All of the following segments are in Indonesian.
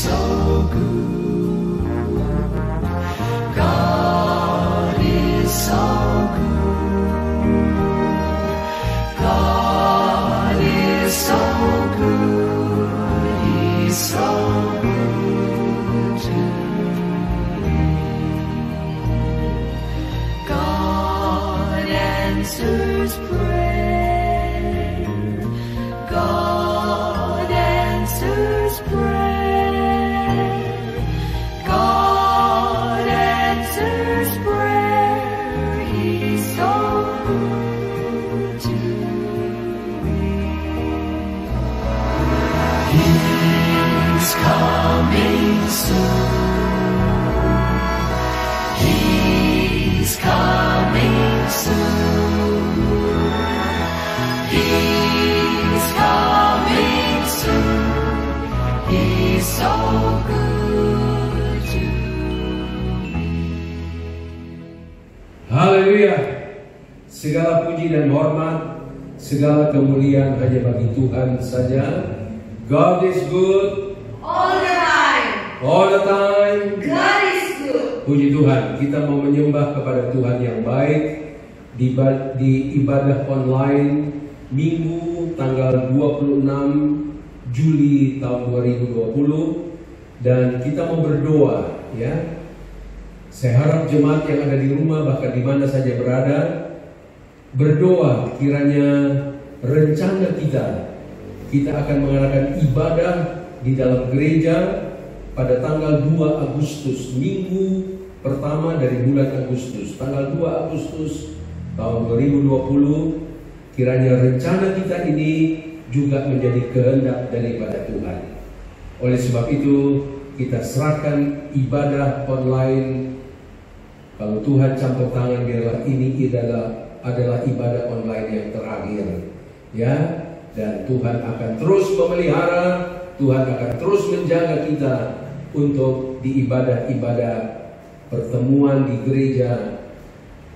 so good. God is so good. God is so good. He's so good to me. God answers prayer. God answers prayer. God answers prayer. He's so good to me. He's coming soon. He's coming soon. He's coming soon. He's so good to me. Haleluya. Segala puji dan hormat, segala kemuliaan hanya bagi Tuhan saja. God is good All the time. all the time. God is good. Puji Tuhan, kita mau menyembah kepada Tuhan yang baik di ibadah online Minggu tanggal 26 Juli tahun 2020, dan kita mau berdoa ya. Saya harap jemaat yang ada di rumah bahkan di mana saja berada berdoa kiranya rencana kita akan mengadakan ibadah di dalam gereja pada tanggal 2 Agustus, minggu pertama dari bulan Agustus, tanggal 2 Agustus tahun 2020. Kiranya rencana kita ini juga menjadi kehendak daripada Tuhan. Oleh sebab itu, kita serahkan ibadah online. Kalau Tuhan campur tangan, biarlah ini adalah ibadah online yang terakhir, ya. Dan Tuhan akan terus memelihara, Tuhan akan terus menjaga kita untuk di ibadah-ibadah pertemuan di gereja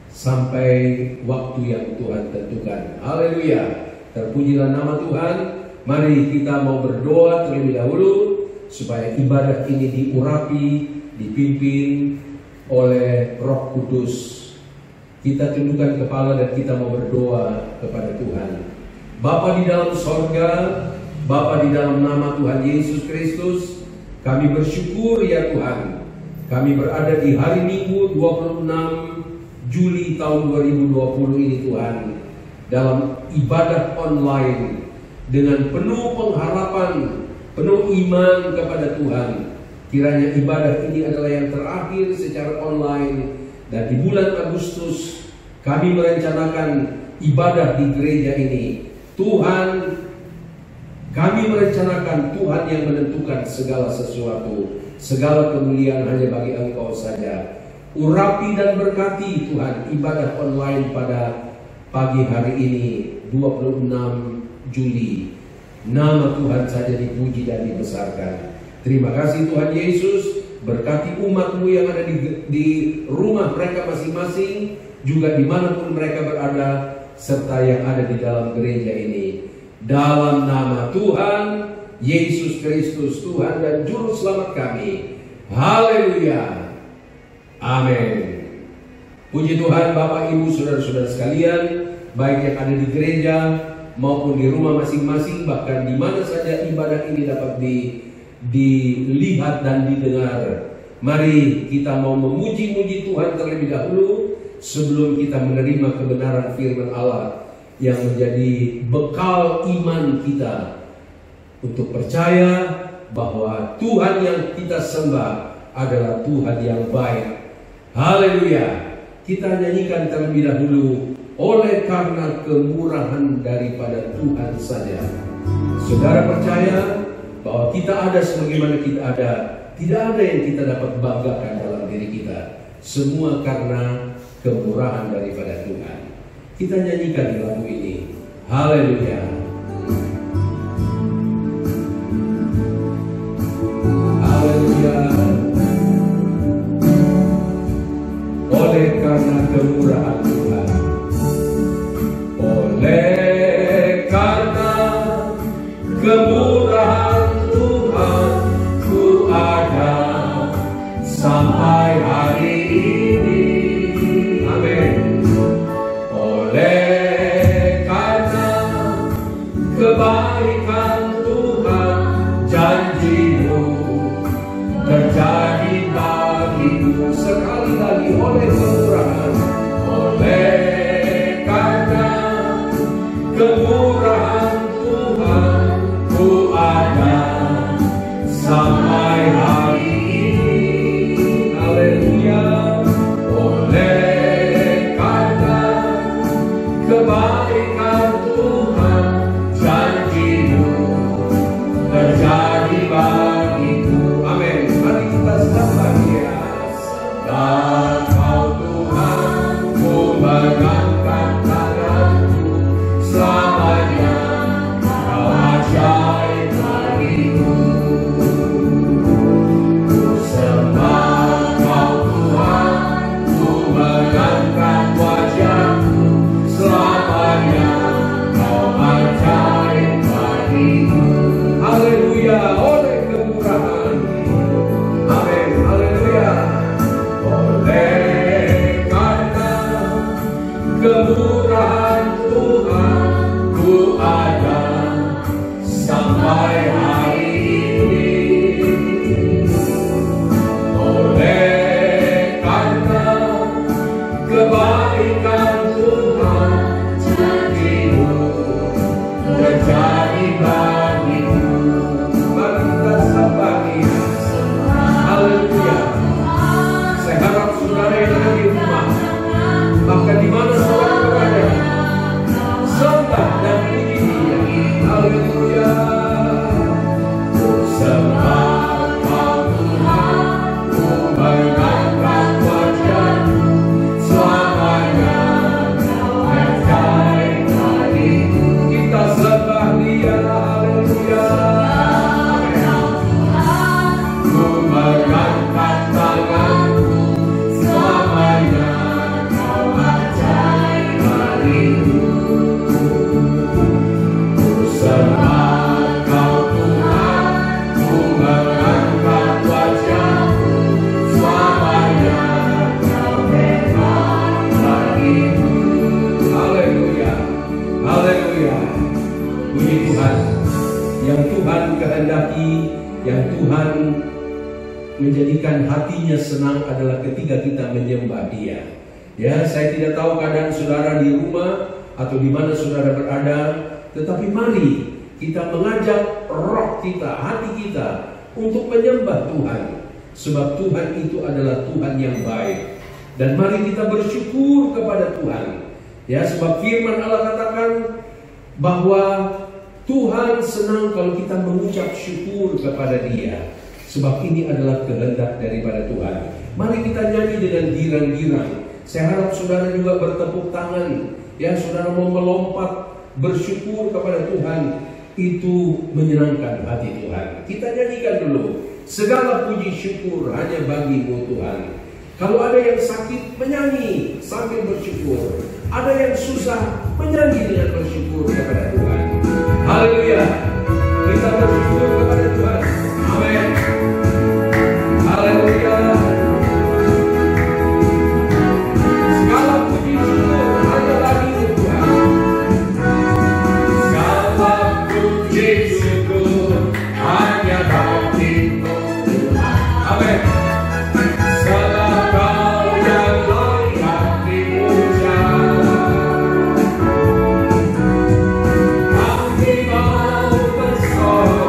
sampai waktu yang Tuhan tentukan. Haleluya. Terpujilah nama Tuhan. Mari kita mau berdoa terlebih dahulu supaya ibadah ini diurapi, dipimpin oleh Roh Kudus. Kita tundukkan kepala dan kita mau berdoa kepada Tuhan. Bapa di dalam sorga, Bapa di dalam nama Tuhan Yesus Kristus, kami bersyukur ya Tuhan. Kami berada di hari Minggu 26 Juli tahun 2020 ini Tuhan, dalam ibadah online dengan penuh pengharapan, penuh iman kepada Tuhan. Kiranya ibadah ini adalah yang terakhir secara online, dan di bulan Agustus kami merencanakan ibadah di gereja ini. Tuhan, kami merencanakan, Tuhan yang menentukan segala sesuatu. Segala kemuliaan hanya bagi Engkau saja. Urapi dan berkati Tuhan ibadah online pada pagi hari ini 26 Juli. Nama Tuhan saja dipuji dan dibesarkan. Terima kasih Tuhan Yesus. Berkati umat-Mu yang ada di rumah mereka masing-masing, juga dimanapun mereka berada, serta yang ada di dalam gereja ini. Dalam nama Tuhan Yesus Kristus, Tuhan dan Juru Selamat kami. Haleluya. Amin. Puji Tuhan Bapak Ibu Saudara-saudara sekalian, baik yang ada di gereja maupun di rumah masing-masing, bahkan di mana saja ibadah ini dapat dilihat dan didengar. Mari kita mau memuji-muji Tuhan terlebih dahulu sebelum kita menerima kebenaran firman Allah yang menjadi bekal iman kita untuk percaya bahwa Tuhan yang kita sembah adalah Tuhan yang baik. Haleluya. Kita nyanyikan terlebih dahulu, oleh karena kemurahan daripada Tuhan saja. Saudara percaya bahwa kita ada sebagaimana kita ada. Tidak ada yang kita dapat banggakan dalam diri kita. Semua karena kemurahan daripada Tuhan. Kita nyanyikan di lagu ini. Haleluya. Haleluya. Oleh karena kemurahan Tuhan, oleh karena kemurahan Tuhan, ku sampai hari ini. Amin. Oleh karena kebaikan Tuhan, janji-Mu terjadi bagiku. Sekali lagi, oleh kemurahan, oleh karena kemurahan Tuhan, ku ada sampai hari ini. Haleluya. Oleh karena kebaikan Tuhan, janji-Mu terjadi bagiku. Amin. Mari kita sembah Dia. Dan Kau Tuhan, ku mengangkat tanganku, selamanya Kau ajaib bagiku. Ku sembah Kau Tuhan, ku mengangkat wajahku, selamanya Kau ajaib bagiku. Haleluya. Oleh kemurahan, amin. Haleluya. Oleh karena kemurahan Tuhan, ku ada sampai hari ini. Oleh karena kebaikan Tuhan, janji-Mu terjadi bagiku. Mari kita sembah Dia. Haleluya. Saya harap saudara yang ada di rumah, bahkan di mana saudara berada, sembah dan puji Dia. Haleluya. Ku sembah Kau Tuhan, ku mengangkat wajahku, selamanya Kau ajaib bagiku. Kita sembah Dia. Haleluya. Ku mengangkat tanganku, selamanya Kau ajaib bagiku. Ku sembah Kau Tuhan, ku mengangkat wajahku, selamanya Kau hebat bagiku. Haleluya. Haleluya. Puji Tuhan. Yang Tuhan kehendaki, yang Tuhan menjadikan hatinya senang adalah ketika kita menyembah Dia. Ya, saya tidak tahu keadaan saudara di rumah atau di mana saudara berada, tetapi mari kita mengajak roh kita, hati kita untuk menyembah Tuhan. Sebab Tuhan itu adalah Tuhan yang baik. Dan mari kita bersyukur kepada Tuhan. Ya, sebab firman Allah katakan bahwa Tuhan senang kalau kita mengucap syukur kepada Dia. Sebab ini adalah kehendak daripada Tuhan. Mari kita nyanyi dengan girang-girang. Saya harap saudara juga bertepuk tangan. Ya, saudara mau melompat bersyukur kepada Tuhan. Itu menyenangkan hati Tuhan. Kita nyanyikan dulu. Segala puji syukur hanya bagi-Mu Tuhan. Kalau ada yang sakit, menyanyi sambil bersyukur. Ada yang susah, menyanyi dengan bersyukur kepada Tuhan. Haleluya. Kita bersyukur kepada Tuhan. Amin. Haleluya. Segala puji syukur hanya bagi-Mu Tuhan. Segala puji syukur hanya bagi-Mu Tuhan. Amin. Segala Kau yang layak dipuja. Kami mau bersorak.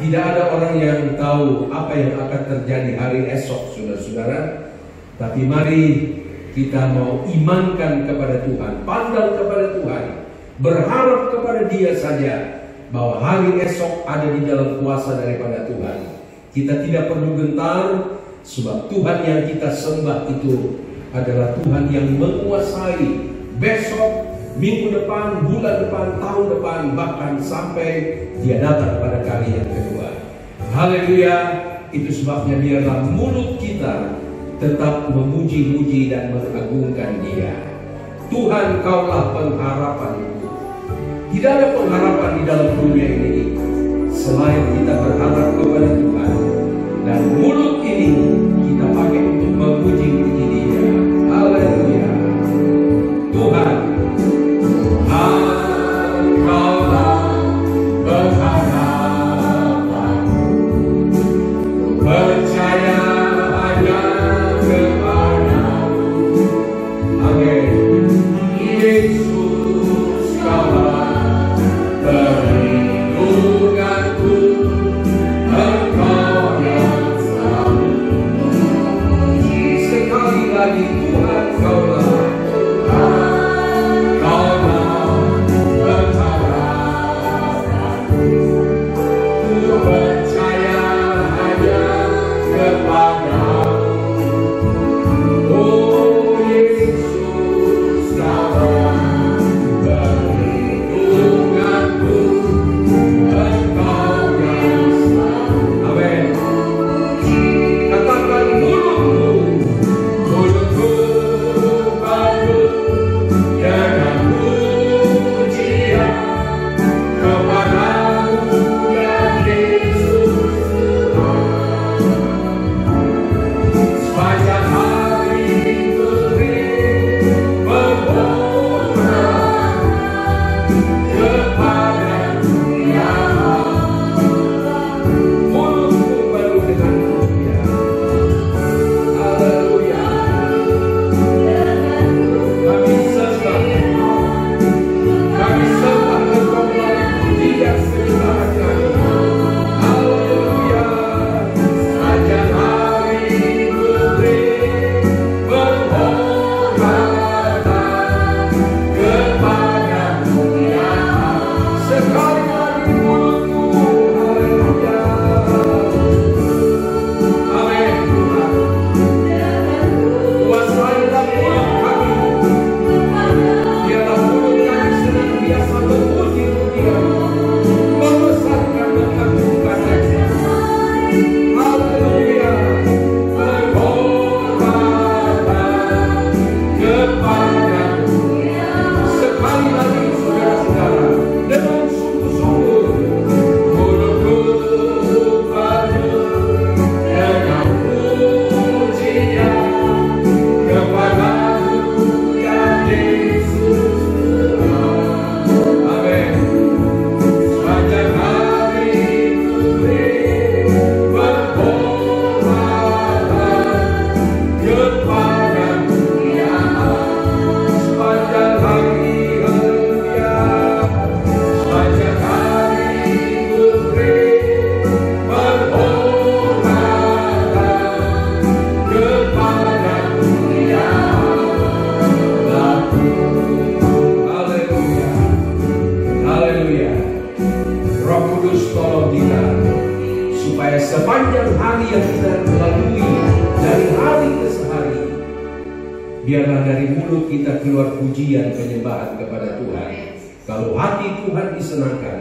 Tidak ada orang yang tahu apa yang akan terjadi hari esok, saudara-saudara. Tapi mari kita mau imankan kepada Tuhan, pandang kepada Tuhan, berharap kepada Dia saja bahwa hari esok ada di dalam kuasa daripada Tuhan. Kita tidak perlu gentar, sebab Tuhan yang kita sembah itu adalah Tuhan yang menguasai besok, minggu depan, bulan depan, tahun depan, bahkan sampai Dia datang pada kali yang kedua. Haleluya. Itu sebabnya biarlah mulut kita tetap memuji-muji dan mengagungkan Dia. Tuhan, Kaulah pengharapanku. Tidak ada pengharapan di dalam dunia ini selain kita berharap kepada Tuhan. Dan mulut ini kita pakai untuk memuji-muji Dia. Haleluya. Tuhan, Kaulah pengharapanku, percaya hanya kepadamu. Amin. Yesus, Kaulah perlindunganku, kita, supaya sepanjang hari yang kita lalui dari hari ke hari, biarlah dari mulut kita keluar pujian penyembahan kepada Tuhan. Kalau hati Tuhan disenangkan,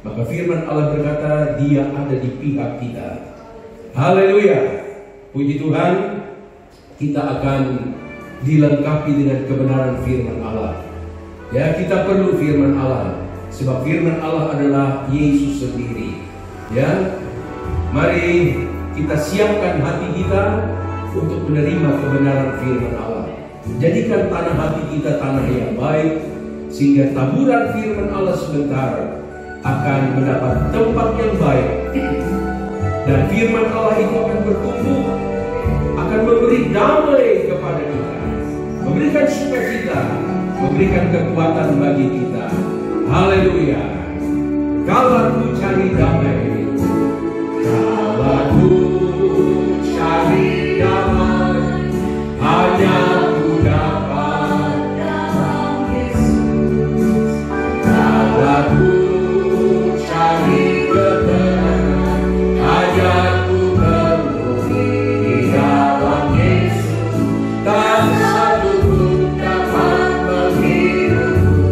maka firman Allah berkata, Dia ada di pihak kita. Haleluya. Puji Tuhan, kita akan dilengkapi dengan kebenaran firman Allah. Ya, kita perlu firman Allah, sebab firman Allah adalah Yesus sendiri. Ya, mari kita siapkan hati kita untuk menerima kebenaran firman Allah. Jadikan tanah hati kita tanah yang baik, sehingga taburan firman Allah sebentar akan mendapat tempat yang baik. Dan firman Allah itu akan bertumbuh, akan memberi damai kepada kita, memberikan sukacita, memberikan kekuatan bagi kita. Haleluya. Kalau ku cari damai, kalau ku cari damai, hanya ku dapat dalam Yesus. Kalau ku cari ketenangan, hanya ku temui di dalam Yesus. Tak satu pun dapat menghidupku,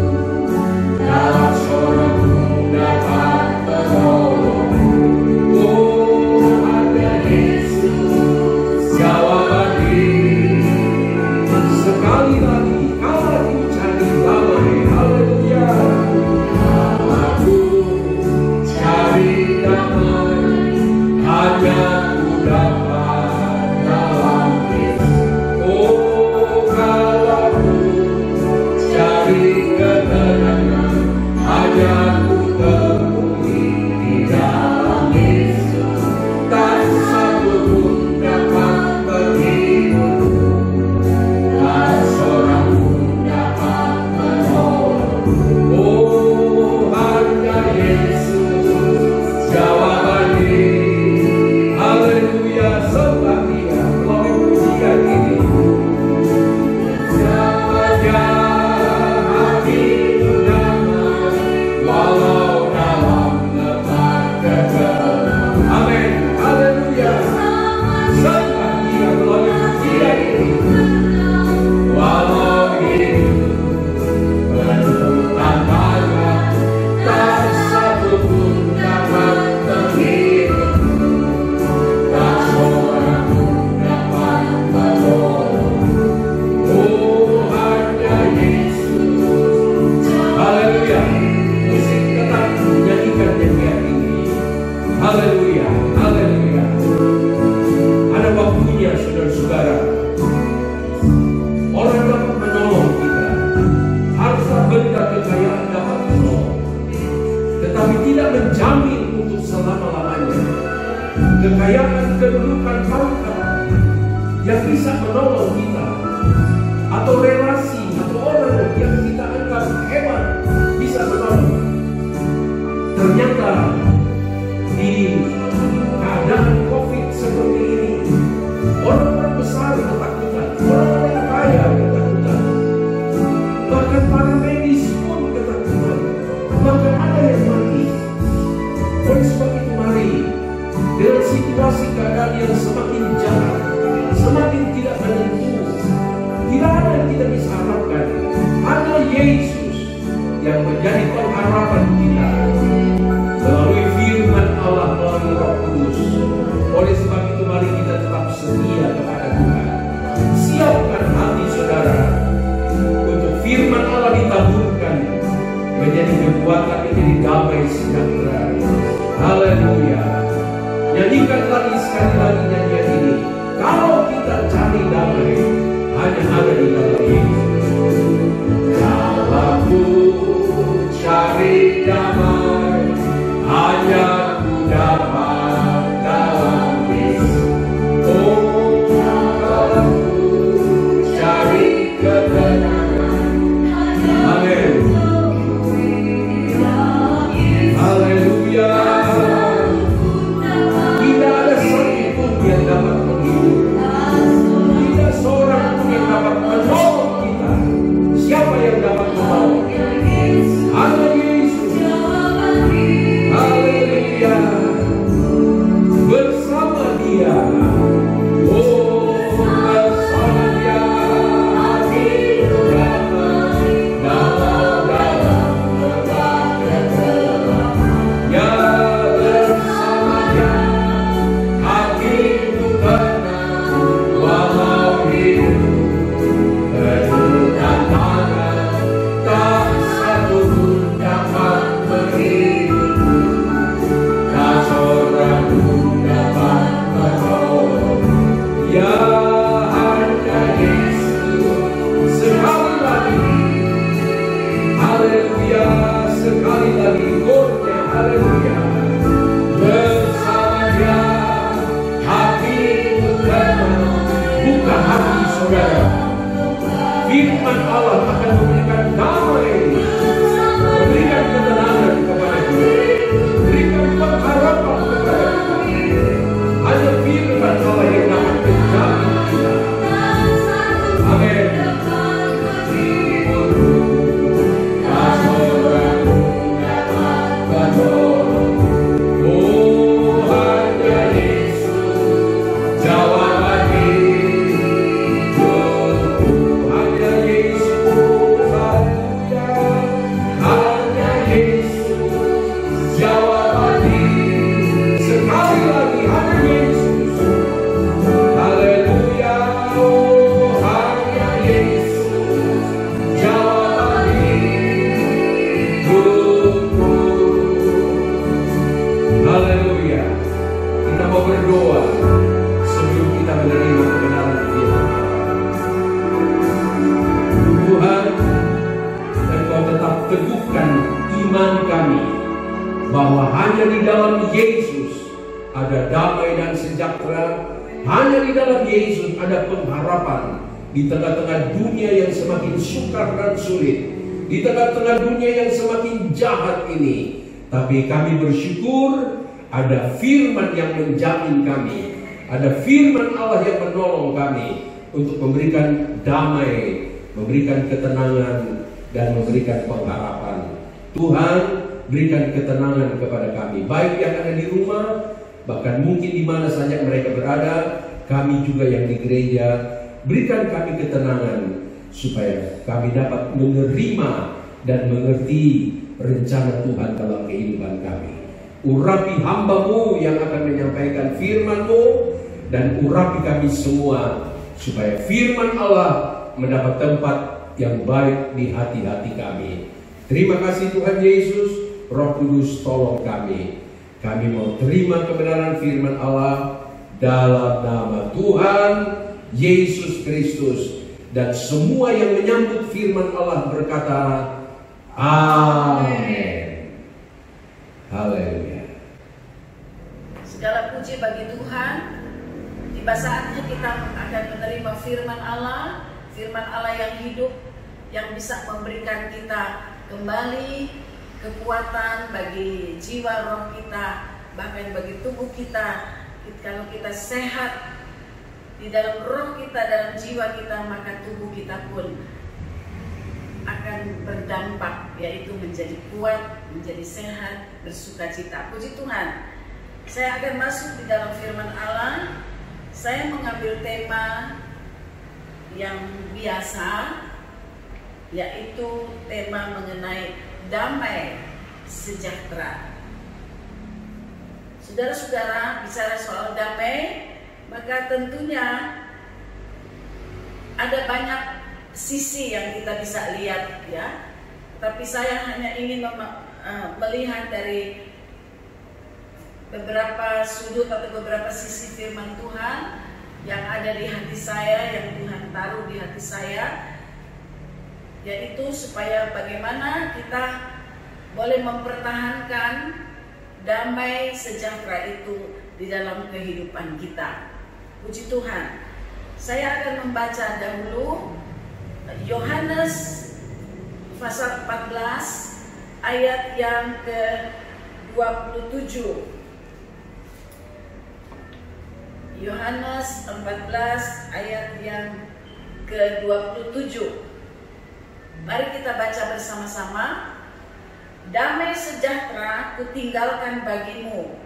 tak seorang pun dapat menolongku. Oh, ada Yesus jawaban ini. Sekali lagi, kalau aku cari damai, haleluya. Kalau aku cari damai, hanya ku dapat dalam Yesus. Oh, kalau aku cari ketenangan, hanya ku temui di dalam Yesus. Tak satu pun dapat menghidupku, tak seorang pun dapat menolongku. Oh, hanya Yesus jawaban ini. Haleluya, sembah Dia melalui pujian ini. Sepanjang hatiku damai, walau dalam lemak kegelapan. Amin. Haleluya. Sembah Dia melalui pujian ini. Walau hidup penuh tantangan, tak satu pun dapat menghidupku, tak seorang pun dapat menolongku. Oh, hanya Yesus. Haleluya. Musik tetap menyanyikan nyanyian ini. Haleluya. Haleluya. Ada waktunya, saudara-saudara, orang dapat menolong kita, harta benda kekayaan dapat menolong, tetapi tidak menjamin untuk selama-lamanya. Kekayaan, kedudukan, pangkat yang bisa menolong kita, atau relasi, atau orang yang kita anggap hebat bisa menolong, ternyata di keadaan COVID seperti ini, orang-orang besar ketakutan, orang-orang kaya ketakutan, bahkan para medis pun ketakutan, bahkan ada yang mati. Oleh sebab itu, mari dengan situasi keadaan yang semakin jahat, semakin tidak menentu, tidak ada yang kita bisa harapkan, hanya Yesus yang menjadi pengharapan kita melalui firman Allah, melalui Roh Kudus. Oleh sebab itu, mari kita tetap setia kepada Tuhan. Siapkan hati saudara untuk firman Allah ditaburkan menjadi kekuatan, menjadi damai sejahtera. Haleluya. Nyanyikan lagi sekali lagi nyanyian ini. Kalau kita cari damai, hanya ada di dalam Yesus. Kalau ku cari damai, hanya ku dapat dalam Yesus. Oh, kalau ku cari ketenangan, amin. Haleluya. Tidak ada satu pun yang dapat menghibur, tidak seorang pun yang dapat menolong kita. berdoa sebelum kita menerima kebenaran firman. Tuhan, Engkau tetap teguhkan iman kami bahwa hanya di dalam Yesus ada damai dan sejahtera, hanya di dalam Yesus ada pengharapan di tengah-tengah dunia yang semakin sukar dan sulit, di tengah-tengah dunia yang semakin jahat ini. Tapi kami bersyukur ada firman yang menjamin kami, ada firman Allah yang menolong kami untuk memberikan damai, memberikan ketenangan, dan memberikan pengharapan. Tuhan, berikan ketenangan kepada kami, baik yang ada di rumah, bahkan mungkin di mana saja mereka berada, kami juga yang di gereja. Berikan kami ketenangan supaya kami dapat menerima dan mengerti rencana Tuhan dalam kehidupan kami. Urapi hamba-Mu yang akan menyampaikan firman-Mu, dan urapi kami semua supaya firman Allah mendapat tempat yang baik di hati-hati kami. Terima kasih Tuhan Yesus. Roh Kudus tolong kami. Kami mau terima kebenaran firman Allah dalam nama Tuhan Yesus Kristus. Dan semua yang menyambut firman Allah berkata, amin. Haleluya. Segala puji bagi Tuhan. Tiba saatnya kita akan menerima firman Allah yang hidup, yang bisa memberikan kita kembali kekuatan bagi jiwa roh kita, bahkan bagi tubuh kita. Kalau kita sehat di dalam roh kita, dalam jiwa kita, maka tubuh kita pun akan berdampak, yaitu menjadi kuat, menjadi sehat, bersukacita. Puji Tuhan. Saya akan masuk di dalam firman Allah. Saya mengambil tema yang biasa, yaitu tema mengenai damai sejahtera. Saudara-saudara, bicara soal damai, maka tentunya ada banyak sisi yang kita bisa lihat, ya. Tapi saya hanya ingin melihat dari beberapa sudut atau beberapa sisi firman Tuhan yang ada di hati saya, yang Tuhan taruh di hati saya, yaitu supaya bagaimana kita boleh mempertahankan damai sejahtera itu di dalam kehidupan kita. Puji Tuhan. Saya akan membaca dahulu Yohanes pasal 14 ayat yang ke-27. Yohanes 14 ayat yang ke-27. Mari kita baca bersama-sama. Damai sejahtera kutinggalkan bagimu,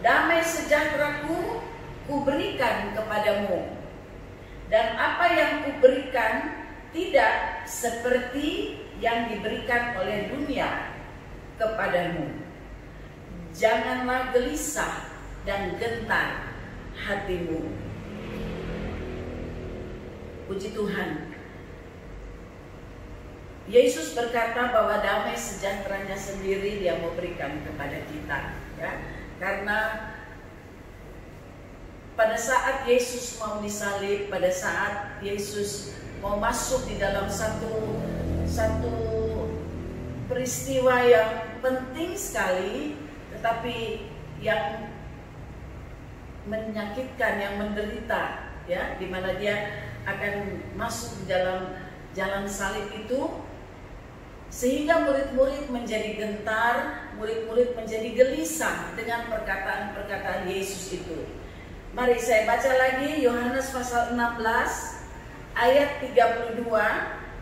damai sejahteraku kuberikan kepadamu, dan apa yang kuberikan tidak seperti yang diberikan oleh dunia kepadamu. Janganlah gelisah dan gentar hatimu. Puji Tuhan. Yesus berkata bahwa damai sejahteranya sendiri Dia mau berikan kepada kita, ya. Karena pada saat Yesus mau disalib, pada saat Yesus mau masuk di dalam satu peristiwa yang penting sekali, tetapi yang menyakitkan, yang menderita, ya, di mana Dia akan masuk di dalam jalan salib itu, sehingga murid-murid menjadi gentar, murid-murid menjadi gelisah dengan perkataan-perkataan Yesus itu. Mari saya baca lagi Yohanes pasal 16 ayat 32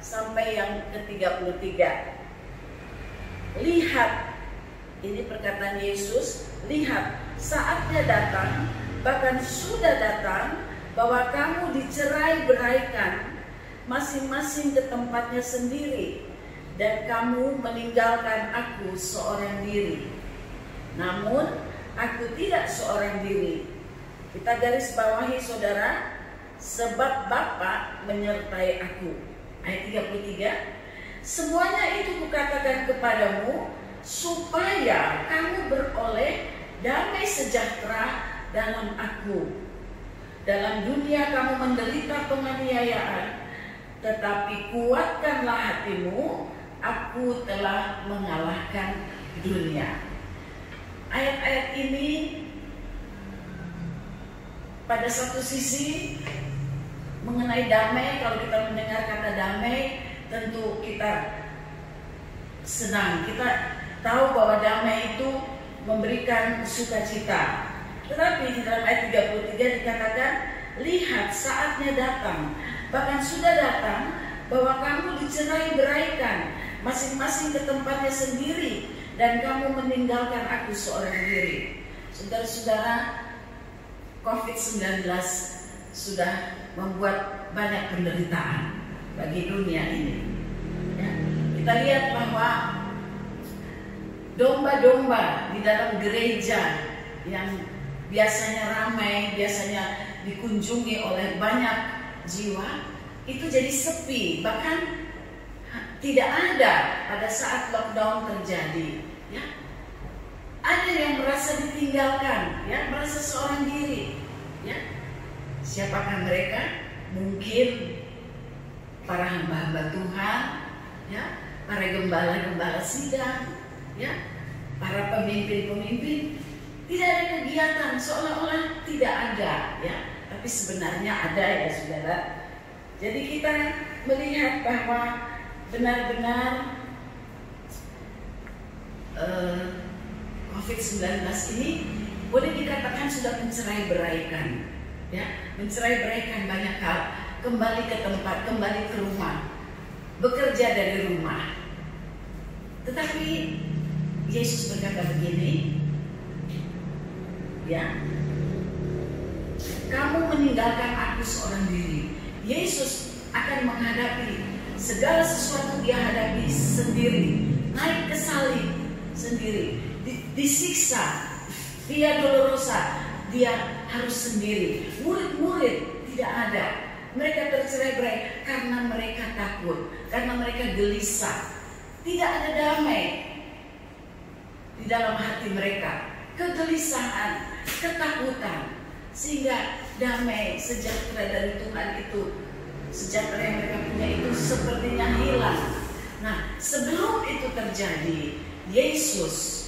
sampai yang ke-33. Lihat, ini perkataan Yesus, lihat, saatnya datang, bahkan sudah datang, bahwa kamu dicerai-beraikan masing-masing ke tempatnya sendiri, dan kamu meninggalkan aku seorang diri. Namun aku tidak seorang diri. Kita garis bawahi saudara, sebab Bapa menyertai aku. Ayat 33. Semuanya itu kukatakan kepadamu supaya kamu beroleh damai sejahtera dalam aku. Dalam dunia kamu menderita penganiayaan, tetapi kuatkanlah hatimu, aku telah mengalahkan dunia. Ayat-ayat ini pada satu sisi mengenai damai. Kalau kita mendengar kata damai, tentu kita senang. Kita tahu bahwa damai itu memberikan sukacita. Tetapi di dalam ayat 33 dikatakan, lihat saatnya datang, bahkan sudah datang, bahwa kamu dicerai-beraikan, masing-masing ke tempatnya sendiri, dan kamu meninggalkan aku seorang diri. Saudara-saudara, COVID-19 sudah membuat banyak penderitaan bagi dunia ini. Ya, kita lihat bahwa domba-domba di dalam gereja yang biasanya ramai, biasanya dikunjungi oleh banyak jiwa, itu jadi sepi, bahkan tidak ada pada saat lockdown terjadi. Ya, ada yang merasa ditinggalkan, ya, merasa seorang diri. Ya, siapakah mereka? Mungkin para hamba-hamba Tuhan, ya, para gembala-gembala sidang, ya, para pemimpin-pemimpin. Tidak ada kegiatan, seolah-olah tidak ada, ya. Tapi sebenarnya ada, ya saudara. Jadi kita melihat bahwa benar-benar COVID-19 ini boleh dikatakan sudah mencerai-beraikan, ya, mencerai-beraikan banyak hal. Kembali ke tempat, kembali ke rumah, bekerja dari rumah. Tetapi Yesus berkata begini, ya, kamu meninggalkan aku seorang diri. Yesus akan menghadapi segala sesuatu, dia hadapi sendiri, naik ke salib sendiri, disiksa, via dolorosa, dia harus sendiri. Murid-murid tidak ada, mereka tercerai-berai karena mereka takut, karena mereka gelisah, tidak ada damai di dalam hati mereka, kegelisahan, ketakutan, sehingga damai sejahtera dari Tuhan itu, sejahtera yang mereka punya itu sepertinya hilang. Nah, sebelum itu terjadi, Yesus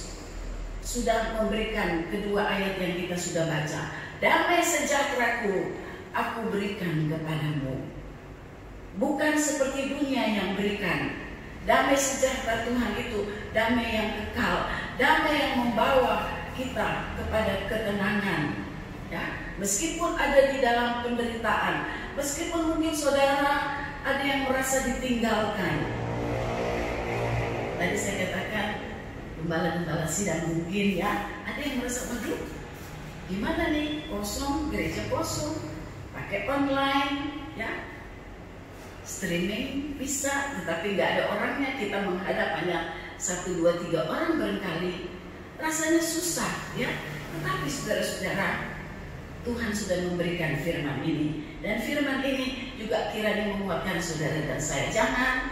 sudah memberikan kedua ayat yang kita sudah baca. Damai sejahteraku aku berikan kepadamu, bukan seperti dunia yang berikan. Damai sejahtera Tuhan itu damai yang kekal, damai yang membawa kita kepada ketenangan, ya. Meskipun ada di dalam penderitaan, meskipun mungkin saudara ada yang merasa ditinggalkan. Tadi saya katakan gembala-gembala sidang mungkin, ya, ada yang merasa, waduh, gimana nih, kosong, gereja kosong, pakai online, ya, streaming bisa, tetapi nggak ada orangnya, kita menghadap hanya 1, 2, 3 orang barangkali, rasanya susah, ya. Tetapi saudara-saudara, Tuhan sudah memberikan firman ini, dan firman ini juga kiranya menguatkan saudara dan saya. Jangan,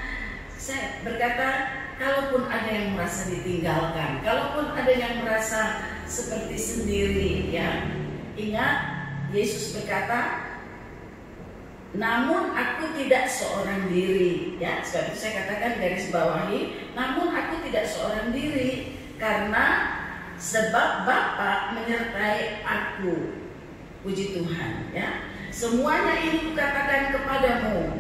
saya berkata, kalaupun ada yang merasa ditinggalkan, kalaupun ada yang merasa seperti sendiri, ya, ingat Yesus berkata, namun aku tidak seorang diri, ya. Sebab itu saya katakan garis bawahi, namun aku tidak seorang diri, karena sebab Bapa menyertai aku. Puji Tuhan, ya. Semuanya ini kukatakan kepadamu.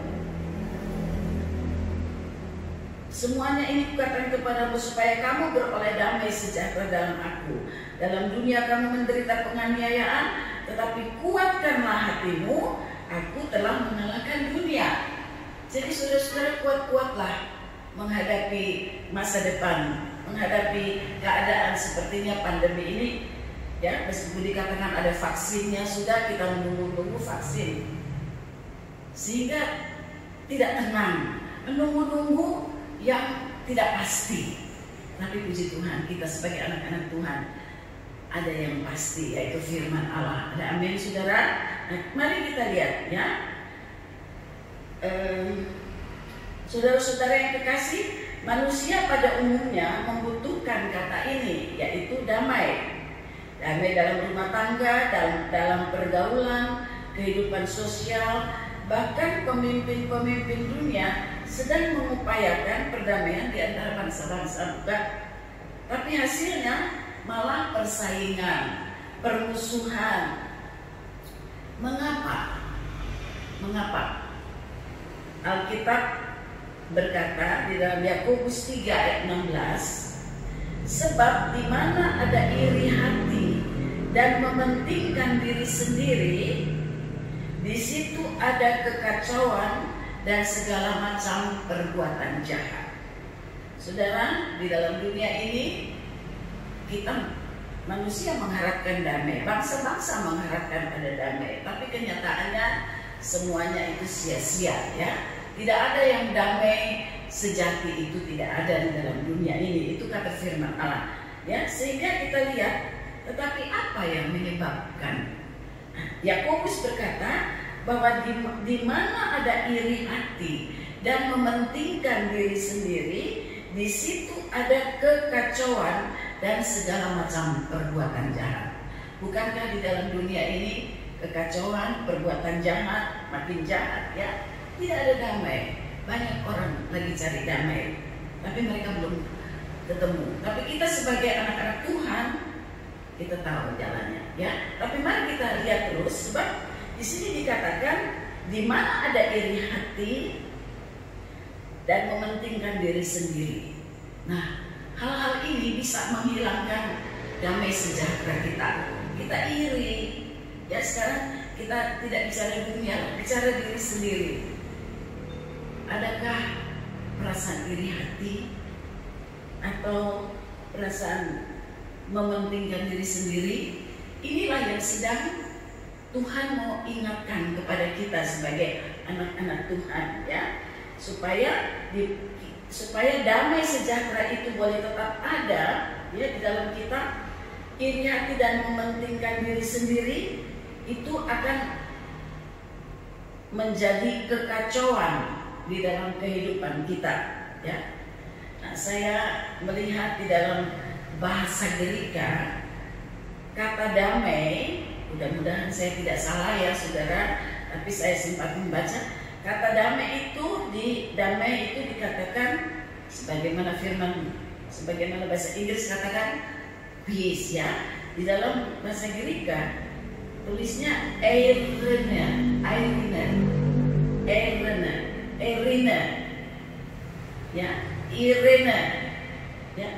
Semuanya ini kukatakan kepadamu supaya kamu beroleh damai sejahtera dalam aku. Dalam dunia kamu menderita penganiayaan, tetapi kuatkanlah hatimu, aku telah mengalahkan dunia. Jadi saudara-saudara, kuat-kuatlah menghadapi masa depan, menghadapi keadaan sepertinya pandemi ini. Ya, meskipun dikatakan ada vaksinnya, sudah kita menunggu-nunggu vaksin, sehingga tidak tenang, menunggu-nunggu yang tidak pasti. Tapi puji Tuhan, kita sebagai anak-anak Tuhan ada yang pasti, yaitu firman Allah. Ada amin, saudara. Nah, mari kita lihat, ya, saudara-saudara yang kekasih, manusia pada umumnya membutuhkan kata ini, yaitu damai. damai dalam rumah tangga, dalam pergaulan, kehidupan sosial. Bahkan pemimpin-pemimpin dunia sedang mengupayakan perdamaian di antara bangsa-bangsa, bukan? Tapi hasilnya malah persaingan, permusuhan. Mengapa? Alkitab berkata di dalam Yakobus 3 ayat 16, sebab di mana ada iri hati dan mementingkan diri sendiri, di situ ada kekacauan dan segala macam perbuatan jahat. Saudara, di dalam dunia ini kita manusia mengharapkan damai, bangsa-bangsa mengharapkan ada damai, tapi kenyataannya semuanya itu sia-sia, ya. Tidak ada yang damai sejati, itu tidak ada di dalam dunia ini. Itu kata firman Allah, ya. Sehingga kita lihat, tetapi apa yang menyebabkan? Yakobus berkata bahwa di mana ada iri hati dan mementingkan diri sendiri, di situ ada kekacauan dan segala macam perbuatan jahat. Bukankah di dalam dunia ini kekacauan, perbuatan jahat, makin jahat, ya? Tidak ada damai. Banyak orang lagi cari damai, tapi mereka belum ketemu. Tapi kita sebagai anak-anak Tuhan, kita tahu jalannya, ya. Tapi mari kita lihat terus, sebab di sini dikatakan di mana ada iri hati dan mementingkan diri sendiri. Nah, hal-hal ini bisa menghilangkan damai sejahtera kita. Kita iri, ya. Sekarang kita tidak bicara dunia, bicara diri sendiri. Adakah perasaan iri hati atau perasaan mementingkan diri sendiri? Inilah yang sedang Tuhan mau ingatkan kepada kita sebagai anak-anak Tuhan, ya, supaya damai sejahtera itu boleh tetap ada, ya, di dalam kita. Iri hati dan mementingkan diri sendiri itu akan menjadi kekacauan di dalam kehidupan kita, ya. Nah, saya melihat di dalam bahasa Gerika kata damai, mudah-mudahan saya tidak salah, ya saudara, tapi saya sempat membaca kata damai itu dikatakan sebagaimana bahasa Inggris katakan peace, ya. Di dalam bahasa Gerika tulisnya Irene, ya.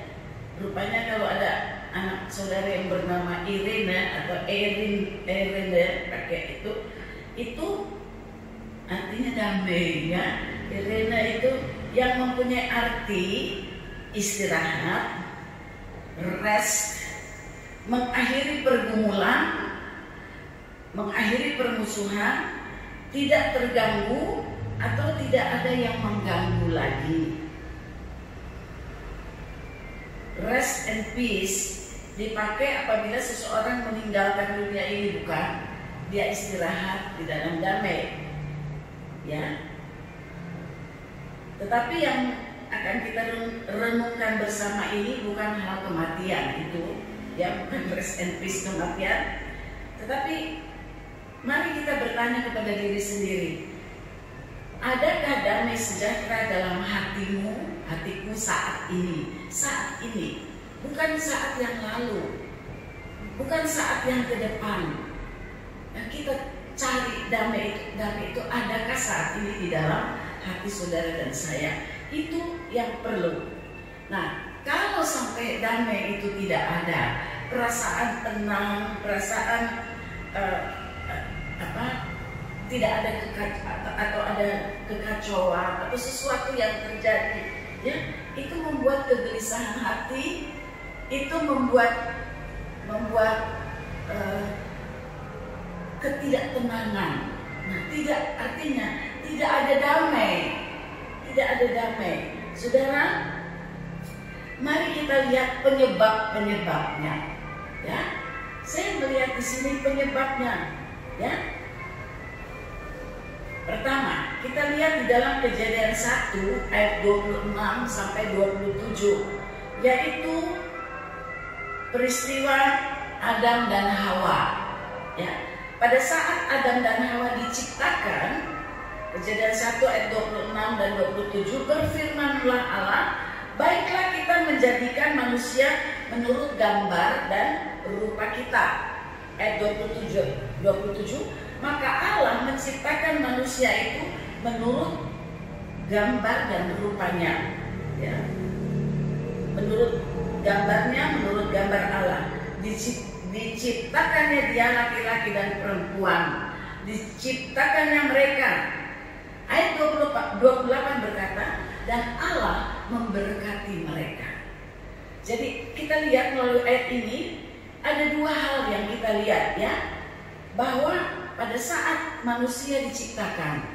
Rupanya kalau ada anak saudara yang bernama Irene atau Irene pakai itu artinya damai, ya. Irene itu yang mempunyai arti istirahat, rest, mengakhiri pergumulan, mengakhiri permusuhan, tidak terganggu atau tidak ada yang mengganggu lagi. Rest and peace dipakai apabila seseorang meninggalkan dunia ini, bukan? Dia istirahat di dalam damai, ya. Tetapi yang akan kita renungkan bersama ini bukan hal kematian itu, ya, bukan rest and peace kematian. Tetapi mari kita bertanya kepada diri sendiri, adakah damai sejahtera dalam hatiku saat ini, bukan saat yang lalu, bukan saat yang ke depan. Nah, kita cari damai itu adakah saat ini di dalam hati saudara dan saya? Itu yang perlu. Nah, kalau sampai damai itu tidak ada, perasaan tenang, perasaan tidak ada atau ada kekacauan atau sesuatu yang terjadi, ya, itu membuat kegelisahan hati, itu membuat ketidaktenangan. Nah, artinya tidak ada damai. Saudara, mari kita lihat penyebabnya, ya. Saya melihat di sini penyebabnya, ya. Pertama, kita lihat di dalam Kejadian 1 ayat 26 sampai 27, yaitu peristiwa Adam dan Hawa. Ya, pada saat Adam dan Hawa diciptakan, Kejadian 1 ayat 26 dan 27, berfirmanlah Allah, baiklah kita menjadikan manusia menurut gambar dan rupa kita. Ayat 27, maka Allah menciptakan manusia itu menurut gambar dan rupanya. Ya. Menurut gambarnya, menurut gambar Allah. Diciptakannya dia laki-laki dan perempuan. Diciptakannya mereka. Ayat 28 berkata, dan Allah memberkati mereka. Jadi kita lihat melalui ayat ini ada dua hal yang kita lihat, ya, bahwa pada saat manusia diciptakan,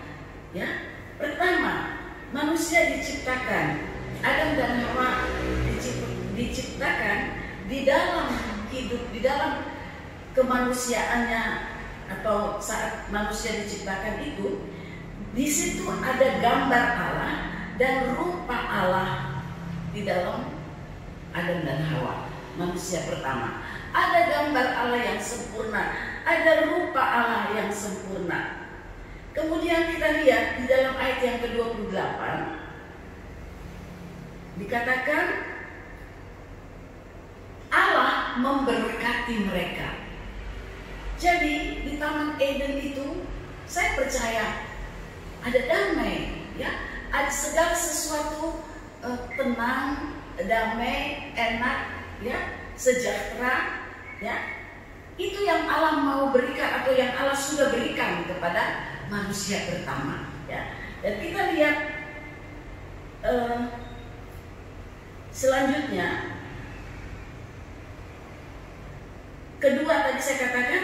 ya, pertama manusia diciptakan, Adam dan Hawa diciptakan di dalam hidup, di dalam kemanusiaannya, atau saat manusia diciptakan itu, di situ ada gambar Allah dan rupa Allah di dalam Adam dan Hawa, manusia pertama. Ada gambar Allah yang sempurna, ada rupa Allah yang sempurna. Kemudian kita lihat di dalam ayat yang ke-28 dikatakan Allah memberkati mereka. Jadi di Taman Eden itu saya percaya ada damai, ya, ada segala sesuatu tenang, damai, enak, ya, sejahtera, ya. Itu yang Allah mau berikan atau yang Allah sudah berikan kepada manusia pertama, ya. Dan kita lihat selanjutnya, kedua tadi saya katakan,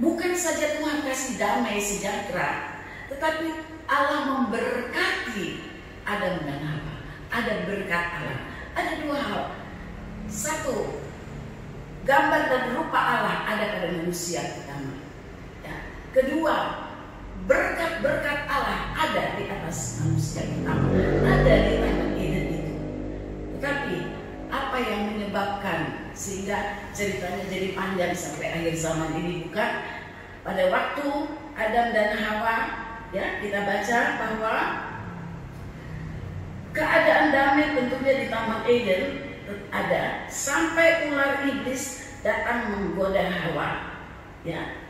bukan saja Tuhan kasih damai sejahtera, tetapi Allah memberkati Adam dan Hawa. Ada berkat Allah. Ada dua hal. Satu, gambar dan rupa Allah ada pada manusia pertama. Ya. Kedua, berkat-berkat Allah ada di atas manusia pertama. Ada di Taman Eden itu. Tetapi apa yang menyebabkan sehingga ceritanya jadi panjang sampai akhir zaman ini, bukan? Pada waktu Adam dan Hawa, ya, kita baca bahwa keadaan damai tentunya di Taman Eden ada sampai ular iblis datang menggoda Hawa, ya.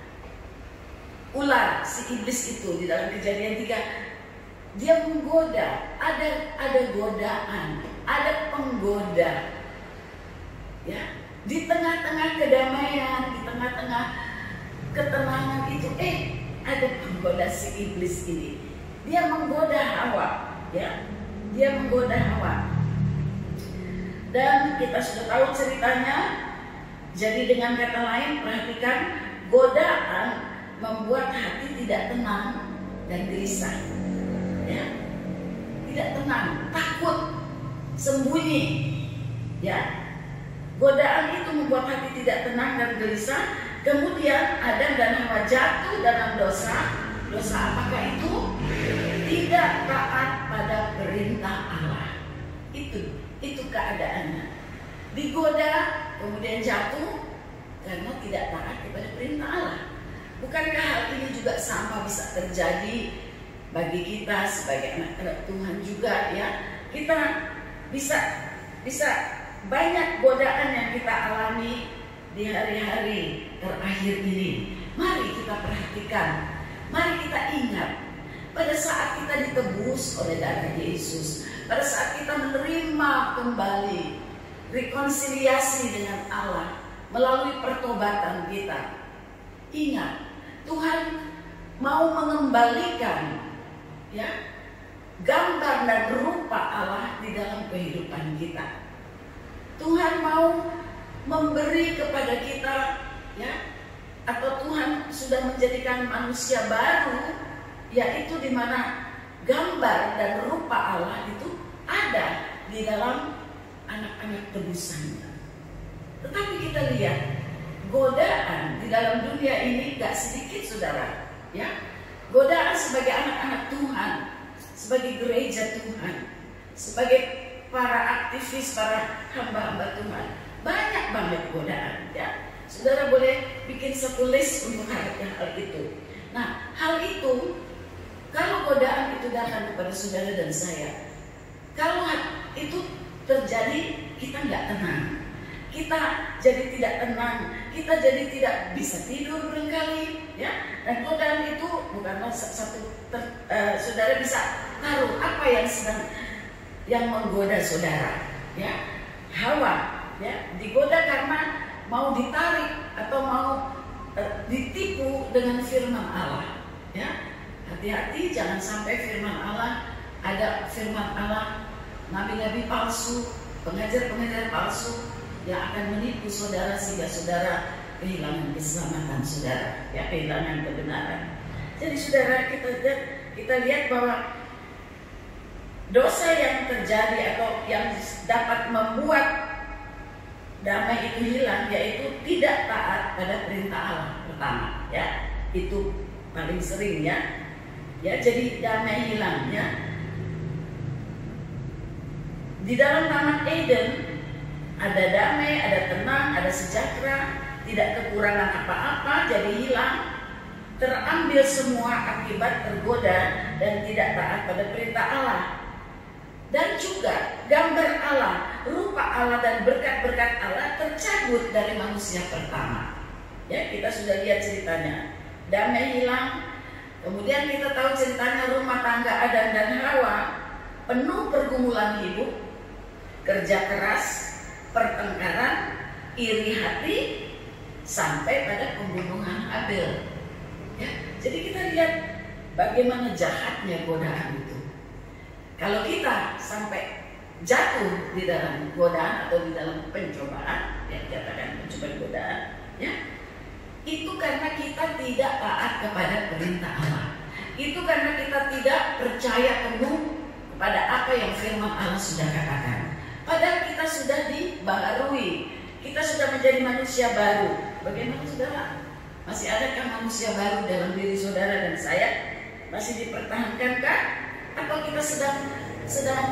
Ular si iblis itu di dalam Kejadian 3 dia menggoda, ada godaan, ada penggoda, ya. Di tengah-tengah kedamaian, di tengah-tengah ketenangan itu, ada penggoda si iblis ini. Dia menggoda Hawa, ya. Dia menggoda Hawa. Dan kita sudah tahu ceritanya. Jadi dengan kata lain, perhatikan, godaan membuat hati tidak tenang dan gelisah, ya. Tidak tenang, takut, sembunyi, ya. Godaan itu membuat hati tidak tenang dan gelisah. Kemudian Adam dan Hawa jatuh dalam dosa. Dosa apakah itu? Tidak taat pada perintah Allah. Itu keadaannya. Digoda, kemudian jatuh karena tidak taat kepada perintah Allah. Bukankah hal ini juga sama bisa terjadi bagi kita sebagai anak-anak Tuhan juga, ya? Kita bisa banyak godaan yang kita alami di hari-hari terakhir ini. Mari kita perhatikan, mari kita ingat, pada saat kita ditebus oleh darah Yesus, pada saat kita menerima kembali rekonsiliasi dengan Allah melalui pertobatan kita, ingat, Tuhan mau mengembalikan, ya, gambar dan rupa Allah di dalam kehidupan kita. Tuhan mau memberi kepada kita, ya, atau Tuhan sudah menjadikan manusia baru, yaitu di mana gambar dan rupa Allah itu ada di dalam anak-anak tebusannya. Tetapi kita lihat godaan di dalam dunia ini gak sedikit, saudara, ya. Godaan sebagai anak-anak Tuhan, sebagai gereja Tuhan, sebagai para aktivis, para hamba-hamba Tuhan, banyak banget godaan, ya. saudara boleh bikin satu list untuk hal itu. Nah, hal itu, kalau godaan itu datang kepada saudara dan saya, kalau itu terjadi, kita nggak tenang. Kita jadi tidak tenang, kita jadi tidak bisa tidur berkali, ya. Dan godaan itu bukanlah saudara bisa taruh apa yang sedang menggoda saudara, ya. Hawa, ya, digoda karena mau ditarik atau mau ditipu dengan firman Allah, ya. Hati-hati jangan sampai firman Allah, ada firman Allah, nabi-nabi palsu, pengajar-pengajar palsu yang akan menipu saudara sehingga saudara kehilangan keselamatan saudara, ya, kehilangan kebenaran. Jadi saudara, kita lihat bahwa dosa yang terjadi atau yang dapat membuat damai itu hilang, yaitu tidak taat pada perintah Allah pertama, ya, itu paling sering, ya. Ya, jadi damai hilang, ya. Di dalam Taman Eden ada damai, ada tenang, ada sejahtera, tidak kekurangan apa-apa, jadi hilang. Terambil semua akibat tergoda dan tidak taat pada perintah Allah. Dan juga gambar Allah, rupa Allah dan berkat-berkat Allah tercabut dari manusia pertama. Ya, kita sudah lihat ceritanya. Damai hilang. Kemudian kita tahu ceritanya rumah tangga Adam dan Hawa penuh pergumulan hidup, kerja keras, pertengkaran, iri hati, sampai pada pembunuhan Abel. Ya, jadi kita lihat bagaimana jahatnya godaan itu. Kalau kita sampai jatuh di dalam godaan atau di dalam pencobaan, yang dikatakan pencobaan godaan, ya, itu karena kita tidak taat kepada perintah Allah. Itu karena kita tidak percaya penuh kepada apa yang firman Allah sudah katakan. Padahal kita sudah dibaharui, kita sudah menjadi manusia baru. Bagaimana saudara? Masih adakah manusia baru dalam diri saudara dan saya? Masih dipertahankankah? Atau kita sedang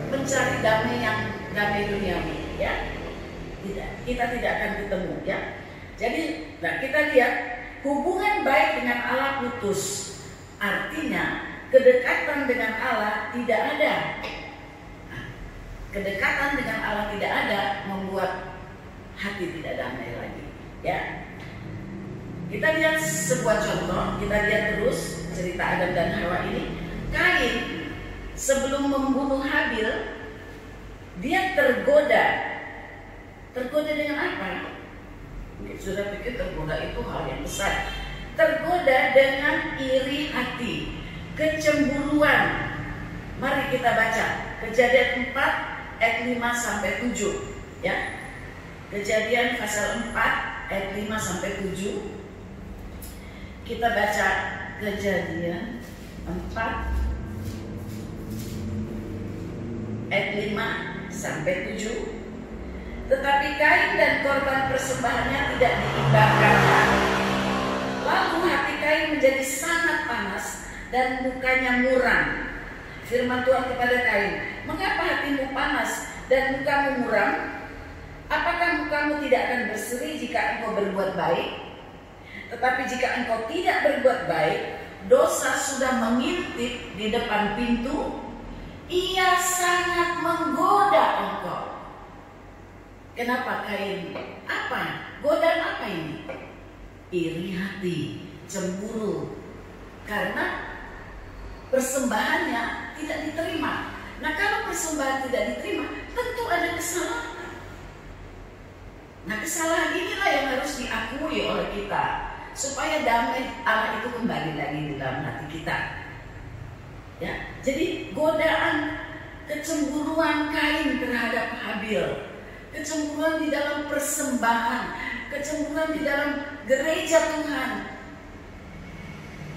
mencari damai duniawi, ya? Tidak, kita tidak akan ketemu, ya. Jadi, nah, kita lihat hubungan baik dengan Allah putus. Artinya kedekatan dengan Allah tidak ada. Kedekatan dengan Allah tidak ada membuat hati tidak damai lagi, ya. Kita lihat sebuah contoh, kita lihat terus cerita Adam dan Hawa ini. Kain sebelum membunuh Habil, dia tergoda. Tergoda dengan apa? Mungkin sudah pikir tergoda itu hal yang besar. Tergoda dengan iri hati, kecemburuan. Mari kita baca Kejadian 4 ayat 5 sampai 7, ya. Kejadian pasal 4 ayat 5 sampai 7. Kita baca Kejadian 4 ayat 5 sampai 7. Tetapi Kain dan korban persembahannya tidak diimbangkan. Lalu hati Kain menjadi sangat panas dan mukanya muram. Firman Tuhan kepada Kain, "Mengapa hatimu panas dan mukamu muram? Apakah mukamu tidak akan berseri jika engkau berbuat baik? Tetapi jika engkau tidak berbuat baik, dosa sudah mengintip di depan pintu. Ia sangat menggoda engkau." Kenapa Kain? Apa? Godaan apa ini? Iri hati, cemburu. Karena persembahannya tidak diterima. Nah, kalau persembahan tidak diterima, tentu ada kesalahan. Nah, kesalahan inilah yang harus diakui oleh kita, supaya damai Allah itu kembali lagi di dalam hati kita. Ya, jadi godaan, kecemburuan Kain terhadap Habil, kecemburuan di dalam persembahan, kecemburuan di dalam gereja Tuhan,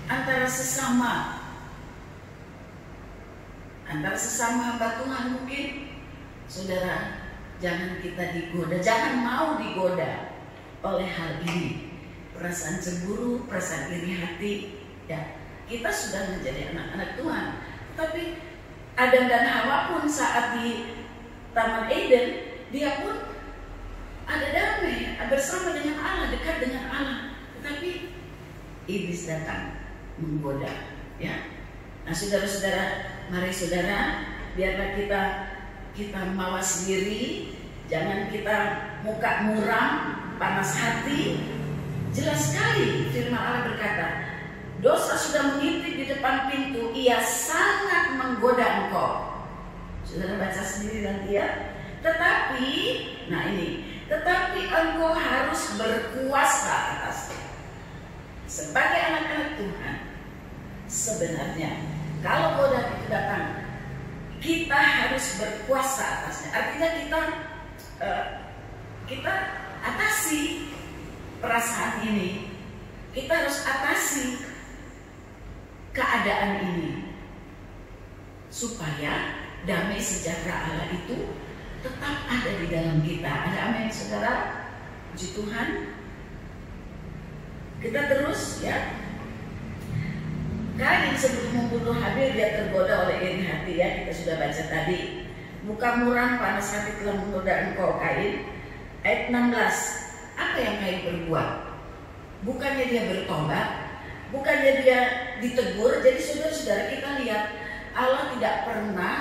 antara sesama hamba Tuhan mungkin. Saudara, jangan kita digoda, jangan mau digoda oleh hal ini. Perasaan cemburu, perasaan iri hati, ya. Kita sudah menjadi anak-anak Tuhan. Tapi Adam dan Hawa pun saat di Taman Eden, dia pun ada damai, bersama dengan Allah, dekat dengan Allah. Tetapi iblis datang menggoda, ya. Nah, saudara-saudara, mari saudara, biarlah kita mawas diri, jangan kita muka muram, panas hati. Jelas sekali firman Allah berkata, dosa sudah mengintip di depan pintu, ia sangat menggoda engkau. Saudara baca sendiri nanti ya. Tetapi, nah ini, tetapi engkau harus berkuasa atasnya. Sebagai anak-anak Tuhan, sebenarnya kalau godaan itu datang, kita harus berkuasa atasnya. Artinya kita atasi perasaan ini. Kita harus atasi keadaan ini supaya damai sejahtera Allah itu tetap ada di dalam kita. Ada amin saudara? Puji Tuhan. Kita terus ya. Kain sebelum membunuh Habil dia tergoda oleh iri hati, ya, kita sudah baca tadi. Muka muram, panas hati telah menggoda engkau, Kain. Ayat 16. Apa yang Kain berbuat? Bukannya dia bertobat, bukannya dia ditegur. Jadi saudara-saudara, kita lihat Allah tidak pernah,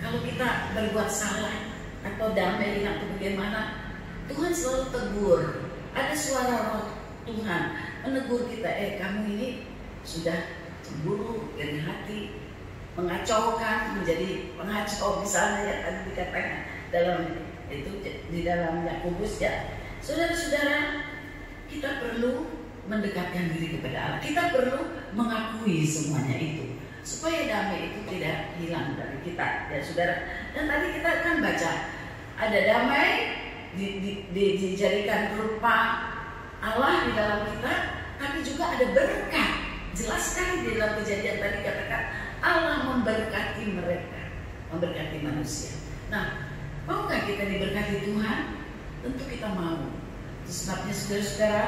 kalau kita berbuat salah atau damai atau bagaimana, Tuhan selalu tegur. Ada suara roh Tuhan menegur kita, kamu ini sudah cemburu, iri hati, mengacaukan, menjadi pengacau, misalnya ya, tadi dikatakan dalam itu di dalam Yakobus, ya. Saudara-saudara, kita perlu mendekatkan diri kepada Allah. Kita perlu mengakui semuanya itu supaya damai itu tidak hilang dari kita, ya saudara. Dan tadi kita kan baca ada damai dijadikan rupa Allah di dalam kita, tapi juga ada berkat. Jelas sekali di dalam Kejadian tadi katakan Allah memberkati mereka, memberkati manusia. Nah, maukah kita diberkati Tuhan? Tentu kita mau. Itu sebabnya saudara-saudara,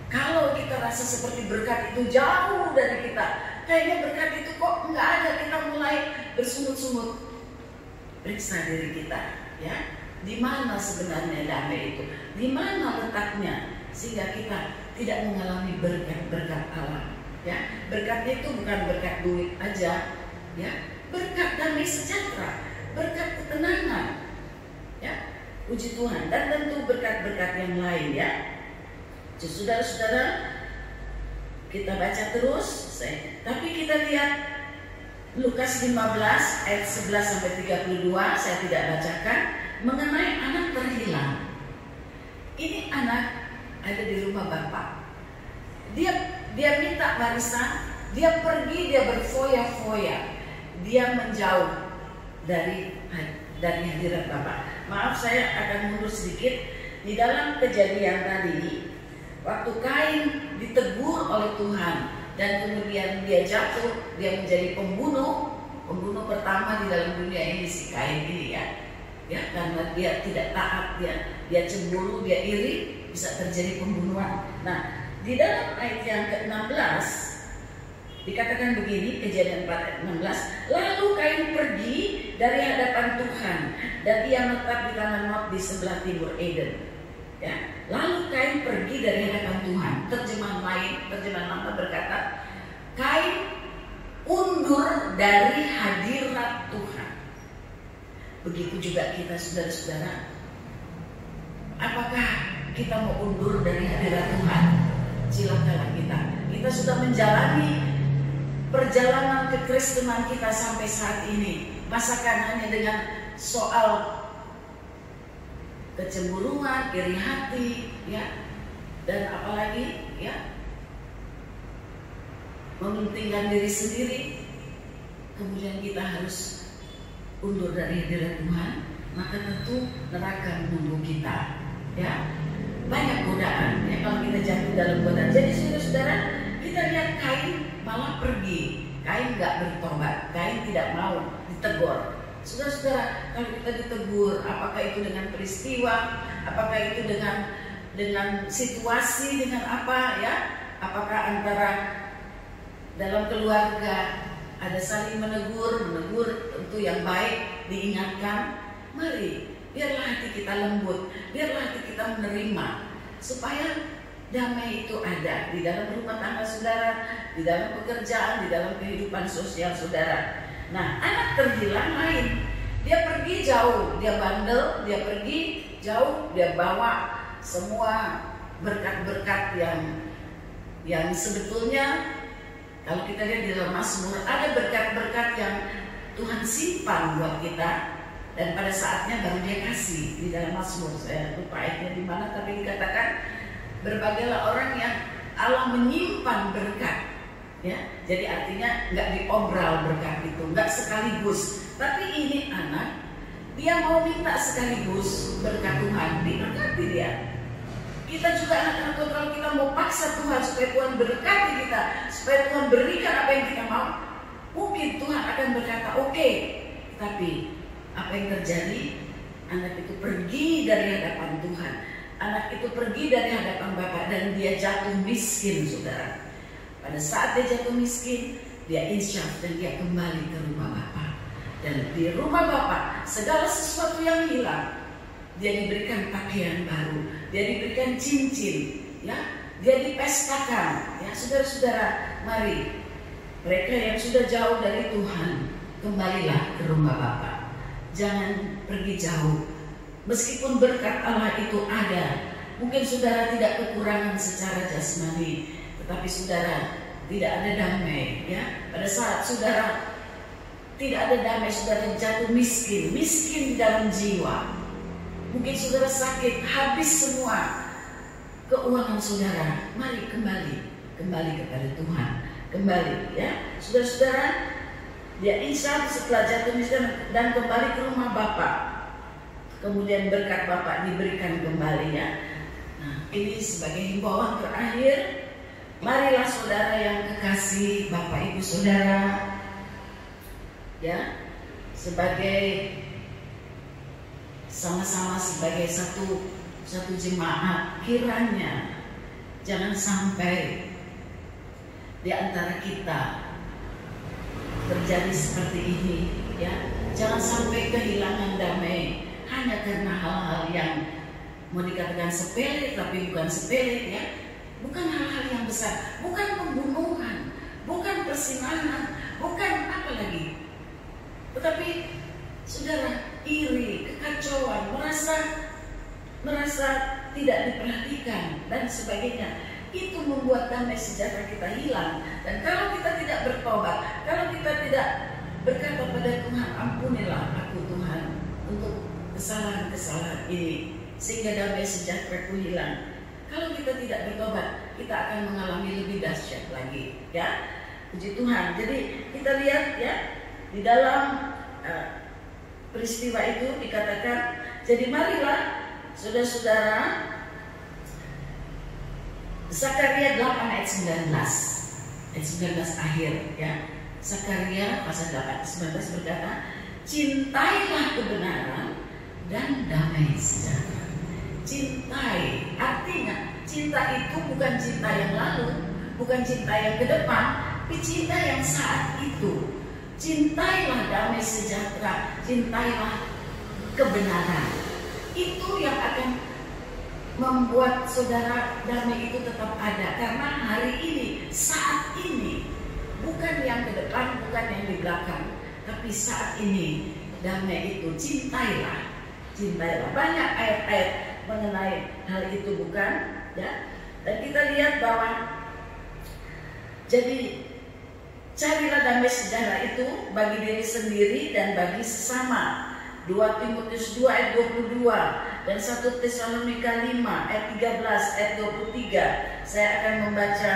kalau kita rasa seperti berkat itu jauh dari kita, kayaknya berkat itu kok nggak ada, kita mulai bersungut-sungut. Periksa diri kita, ya. Di mana sebenarnya damai itu? Di mana letaknya? Sehingga kita tidak mengalami berkat-berkat Allah. Ya, berkatnya itu bukan berkat duit aja, ya, berkat damai sejahtera, berkat ketenangan, ya, puji Tuhan, dan tentu berkat-berkat yang lain, ya. Saudara-saudara, kita baca terus, tapi kita lihat Lukas 15 ayat 11 sampai 32, saya tidak bacakan, mengenai anak terhilang. Ini anak ada di rumah bapak. Dia minta barisan, dia pergi, dia berfoya-foya, dia menjauh dari hadirat Bapak. Maaf, saya akan mundur sedikit. Di dalam Kejadian tadi, waktu Kain ditegur oleh Tuhan dan kemudian dia jatuh, dia menjadi pembunuh pertama di dalam dunia ini, si Kain ini, ya, karena dia tidak taat, dia cemburu, dia iri, bisa terjadi pembunuhan. Nah, di dalam ayat yang ke-16 dikatakan begini, Kejadian 4 ayat 16, lalu Kain pergi dari hadapan Tuhan dan ia menetap di tanah Nod di sebelah timur Eden. Ya, lalu Kain pergi dari hadapan Tuhan. Terjemahan lama berkata, Kain undur dari hadirat Tuhan. Begitu juga kita, saudara-saudara. Apakah kita mau undur dari hadirat Tuhan? Silakanlah kita sudah menjalani perjalanan kekristenan kita sampai saat ini. Masakan hanya dengan soal kecemburuan, iri hati, ya, dan apalagi, ya, mementingkan diri sendiri. Kemudian kita harus undur dari hadirat Tuhan, maka tentu neraka menunggu kita, ya. Banyak godaan, ya, kalau kita jatuh dalam godaan. Jadi saudara-saudara, kita lihat Kain malah pergi. Kain nggak bertobat, Kain tidak mau ditegur. Saudara-saudara, kalau kita ditegur, apakah itu dengan peristiwa, apakah itu dengan situasi, dengan apa, ya? Apakah antara dalam keluarga ada saling menegur tentu yang baik, diingatkan. Mari biarlah hati kita lembut, biarlah hati kita menerima, supaya damai itu ada di dalam rumah tangga saudara, di dalam pekerjaan, di dalam kehidupan sosial saudara. Nah, anak terhilang lain. Dia pergi jauh, dia bandel, dia pergi jauh, dia bawa semua berkat-berkat yang sebetulnya kalau kita lihat di dalam Mazmur, ada berkat-berkat yang Tuhan simpan buat kita, dan pada saatnya baru dia kasih. Di dalam Mazmur, saya lupa ayatnya di mana, tapi dikatakan berbagailah orang yang Allah menyimpan berkat. Ya, jadi artinya nggak diobral berkat itu, nggak sekaligus. Tapi ini anak, dia mau minta sekaligus berkat Tuhan, diberkati dia. Kita juga anak-anak Tuhan, kalau kita mau paksa Tuhan supaya Tuhan berkati kita, supaya Tuhan berikan apa yang kita mau, mungkin Tuhan akan berkata oke. Tapi apa yang terjadi? Anak itu pergi dari hadapan Tuhan, anak itu pergi dari hadapan Bapa, dan dia jatuh miskin, saudara. Pada saat dia jatuh miskin, dia insyaf dan dia kembali ke rumah Bapa. Dan di rumah Bapa, segala sesuatu yang hilang, dia diberikan pakaian baru, dia diberikan cincin, ya, dia dipestakan. Ya, saudara-saudara, mari mereka yang sudah jauh dari Tuhan, kembalilah ke rumah Bapa. Jangan pergi jauh. Meskipun berkat Allah itu ada, mungkin saudara tidak kekurangan secara jasmani, tetapi saudara tidak ada damai. Ya, pada saat saudara tidak ada damai, saudara jatuh miskin di dalam jiwa. Mungkin saudara sakit, habis semua keuangan saudara. Mari kembali kepada Tuhan, kembali, ya, saudara-saudara. Dia insaf setelah jatuh miskin dan kembali ke rumah Bapa. Kemudian berkat Bapa diberikan kembali, ya. Nah, ini sebagai himbauan terakhir. Marilah saudara yang kekasih Bapak Ibu saudara, ya, sebagai sama-sama sebagai satu jemaat, kiranya jangan sampai di antara kita terjadi seperti ini, ya. Jangan sampai kehilangan damai hanya karena hal-hal yang mau dikatakan sepele tapi bukan sepele, ya. Bukan hal-hal yang besar, bukan pembunuhan, bukan persinahan, bukan apa lagi. Tetapi saudara, iri, kekacauan, merasa tidak diperhatikan dan sebagainya, itu membuat damai sejahtera kita hilang. Dan kalau kita tidak bertobat, kalau kita tidak berkata pada Tuhan, ampunilah aku Tuhan untuk kesalahan-kesalahan ini, sehingga damai sejahtera ku hilang. Kalau kita tidak bertobat, kita akan mengalami lebih dahsyat lagi, ya. Puji Tuhan. Jadi kita lihat, ya, di dalam peristiwa itu dikatakan, jadi marilah saudara-saudara, Zakaria 8 ayat 19 akhir, ya. Zakaria pasal 8 ayat 19 berkata, cintailah kebenaran dan damai sejahtera. Cintai, artinya cinta itu bukan cinta yang lalu, bukan cinta yang ke depan, tapi cinta yang saat itu. Cintailah damai sejahtera, cintailah kebenaran. Itu yang akan membuat saudara damai itu tetap ada. Karena hari ini, saat ini, bukan yang ke depan, bukan yang di belakang, tapi saat ini damai itu cintailah, cintailah. Banyak ayat-ayat mengenai hal itu, bukan, ya. Dan kita lihat bahwa jadi carilah damai sejahtera itu bagi diri sendiri dan bagi sesama. 2 Timotius 2 ayat 22 dan 1 Tesalonika 5 ayat 13 ayat 23. Saya akan membaca,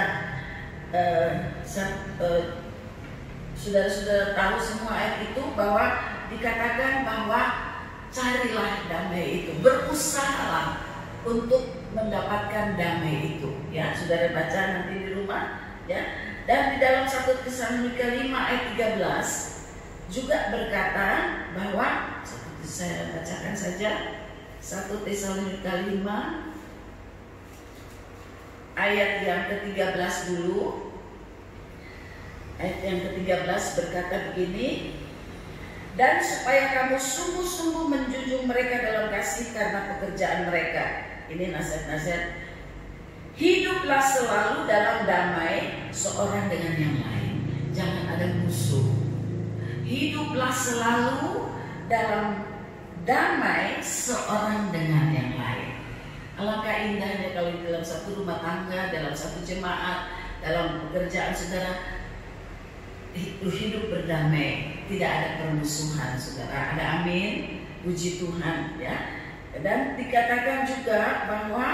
saudara-saudara tahu semua ayat itu, bahwa dikatakan bahwa carilah damai itu, berusahalah untuk mendapatkan damai itu, ya. Saudara baca nanti di rumah, ya. Dan di dalam 1 Tesalonika 5 ayat 13 juga berkata bahwa, saya bacakan saja, 1 Tesalonika 5 ayat yang ke-13 dulu. Ayat yang ke-13 berkata begini, dan supaya kamu sungguh-sungguh menjunjung mereka dalam kasih karena pekerjaan mereka. Ini nasihat-nasihat. Hiduplah selalu dalam damai seorang dengan yang lain. Jangan ada musuh. Hiduplah selalu dalam damai seorang dengan yang lain. Alangkah indahnya kalau dalam satu rumah tangga, dalam satu jemaat, dalam pekerjaan saudara, hidup berdamai, tidak ada permusuhan saudara. Ada amin, puji Tuhan ya. Dan dikatakan juga bahwa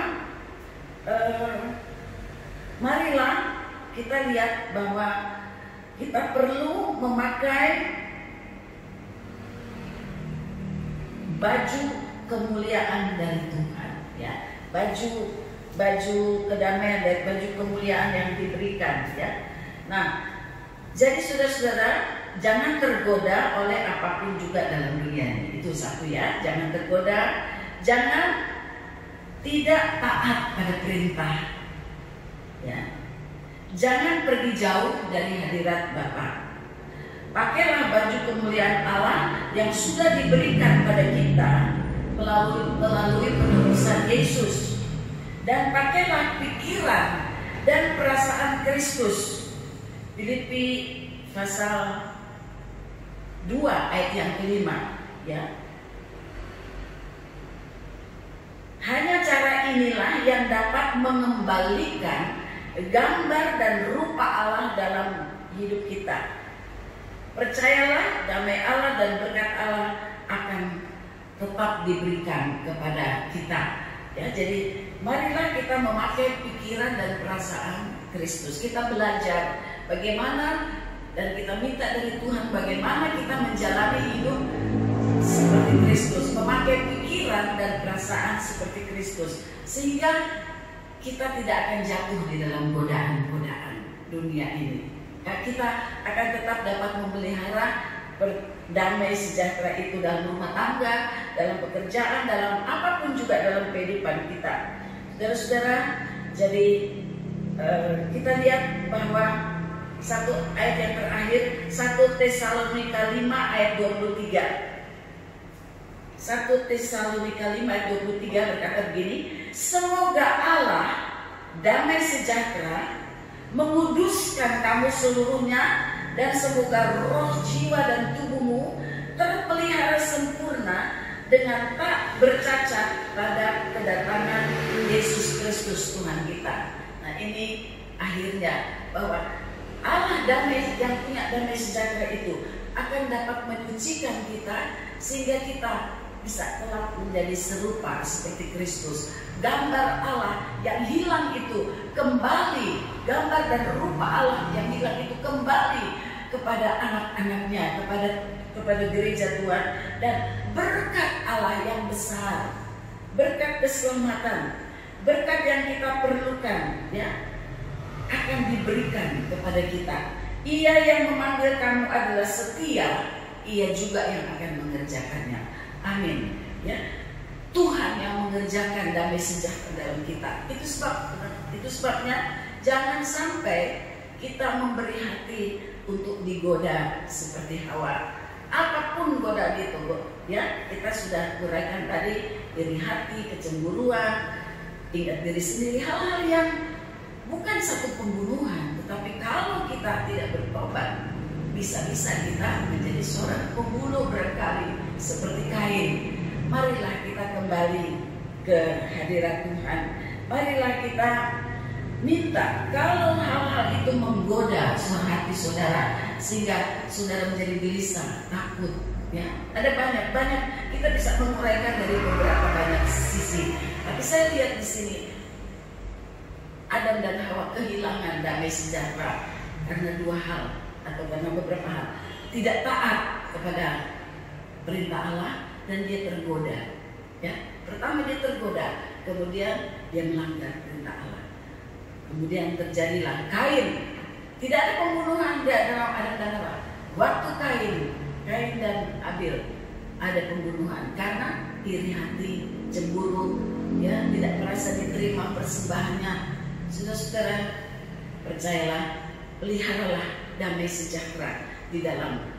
marilah kita lihat bahwa kita perlu memakai baju kemuliaan dari Tuhan ya, baju kedamaian dan baju kemuliaan yang diberikan ya. Nah, jadi saudara-saudara, jangan tergoda oleh apapun juga dalam dunia ini. Itu satu ya, jangan tergoda, jangan tidak taat pada perintah ya. Jangan pergi jauh dari hadirat Bapa. Pakailah baju kemuliaan Allah yang sudah diberikan pada kita melalui penebusan Yesus, dan pakailah pikiran dan perasaan Kristus. Filipi pasal 2 ayat yang kelima ya. Hanya cara inilah yang dapat mengembalikan gambar dan rupa Allah dalam hidup kita. Percayalah, damai Allah dan berkat Allah akan tetap diberikan kepada kita. Ya, jadi marilah kita memakai pikiran dan perasaan Kristus. Kita belajar bagaimana dan kita minta dari Tuhan bagaimana kita menjalani hidup seperti Kristus, memakai pikiran dan perasaan seperti Kristus, sehingga kita tidak akan jatuh di dalam godaan-godaan dunia ini. Ya, kita akan tetap dapat memelihara damai sejahtera itu dalam rumah tangga, dalam pekerjaan, dalam apapun juga dalam kehidupan kita. Saudara-saudara, jadi kita lihat bahwa satu ayat yang terakhir, 1 Tesalonika 5 ayat 23. 1 Tesalonika 5 ayat 23 berkata begini, semoga Allah damai sejahtera menguduskan kamu seluruhnya, dan semoga roh, jiwa, dan tubuhmu terpelihara sempurna dengan tak bercacat pada kedatangan Yesus Kristus Tuhan kita. Nah, ini akhirnya bahwa Allah damai yang punya damai sejahtera itu akan dapat menyucikan kita sehingga kita bisa kelak menjadi serupa seperti Kristus. Gambar Allah yang hilang itu kembali, gambar dan rupa Allah yang hilang itu kembali kepada anak-anaknya, kepada gereja Tuhan, dan berkat Allah yang besar, berkat keselamatan, berkat yang kita perlukan ya, akan diberikan kepada kita. Ia yang memanggil kamu adalah setia, ia juga yang akan mengerjakannya. Amin. Ya, Tuhan yang mengerjakan damai sejahtera dalam kita. Itu sebabnya jangan sampai kita memberi hati untuk digoda seperti Hawa. Apapun godaan itu, ya kita sudah uraikan tadi, iri hati, kecemburuan, ingat diri sendiri, hal-hal yang bukan satu pembunuhan, tetapi kalau kita tidak bertobat, bisa-bisa kita menjadi seorang pembunuh berkali seperti Kain. Marilah kita kembali ke hadirat Tuhan. Marilah kita minta kalau hal-hal itu menggoda hati saudara sehingga saudara menjadi gelisah, takut. Ya, ada banyak kita bisa menguraikan dari beberapa banyak sisi. Tapi saya lihat di sini Adam dan Hawa kehilangan damai sejahtera karena dua hal atau karena beberapa hal. Tidak taat kepada perintah Allah dan dia tergoda. Ya, pertama dia tergoda, kemudian dia melanggar perintah Allah. Kemudian terjadilah Kain. Tidak ada pembunuhan dalam Adam dan Hawa. Waktu Kain dan Abil ada pembunuhan karena iri hati, cemburu, ya tidak merasa diterima persembahannya. Saudara-saudara, percayalah, peliharalah damai sejahtera di dalam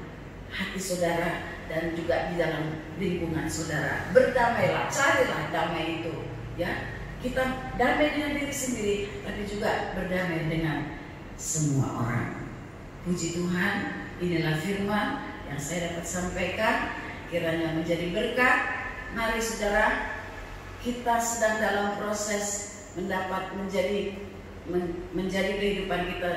hati saudara, dan juga di dalam lingkungan saudara. Berdamailah, carilah damai itu, ya. Kita damai dengan diri sendiri, tapi juga berdamai dengan semua orang. Puji Tuhan, inilah firman yang saya dapat sampaikan, kiranya menjadi berkat. Mari saudara, kita sedang dalam proses menjadi kehidupan kita,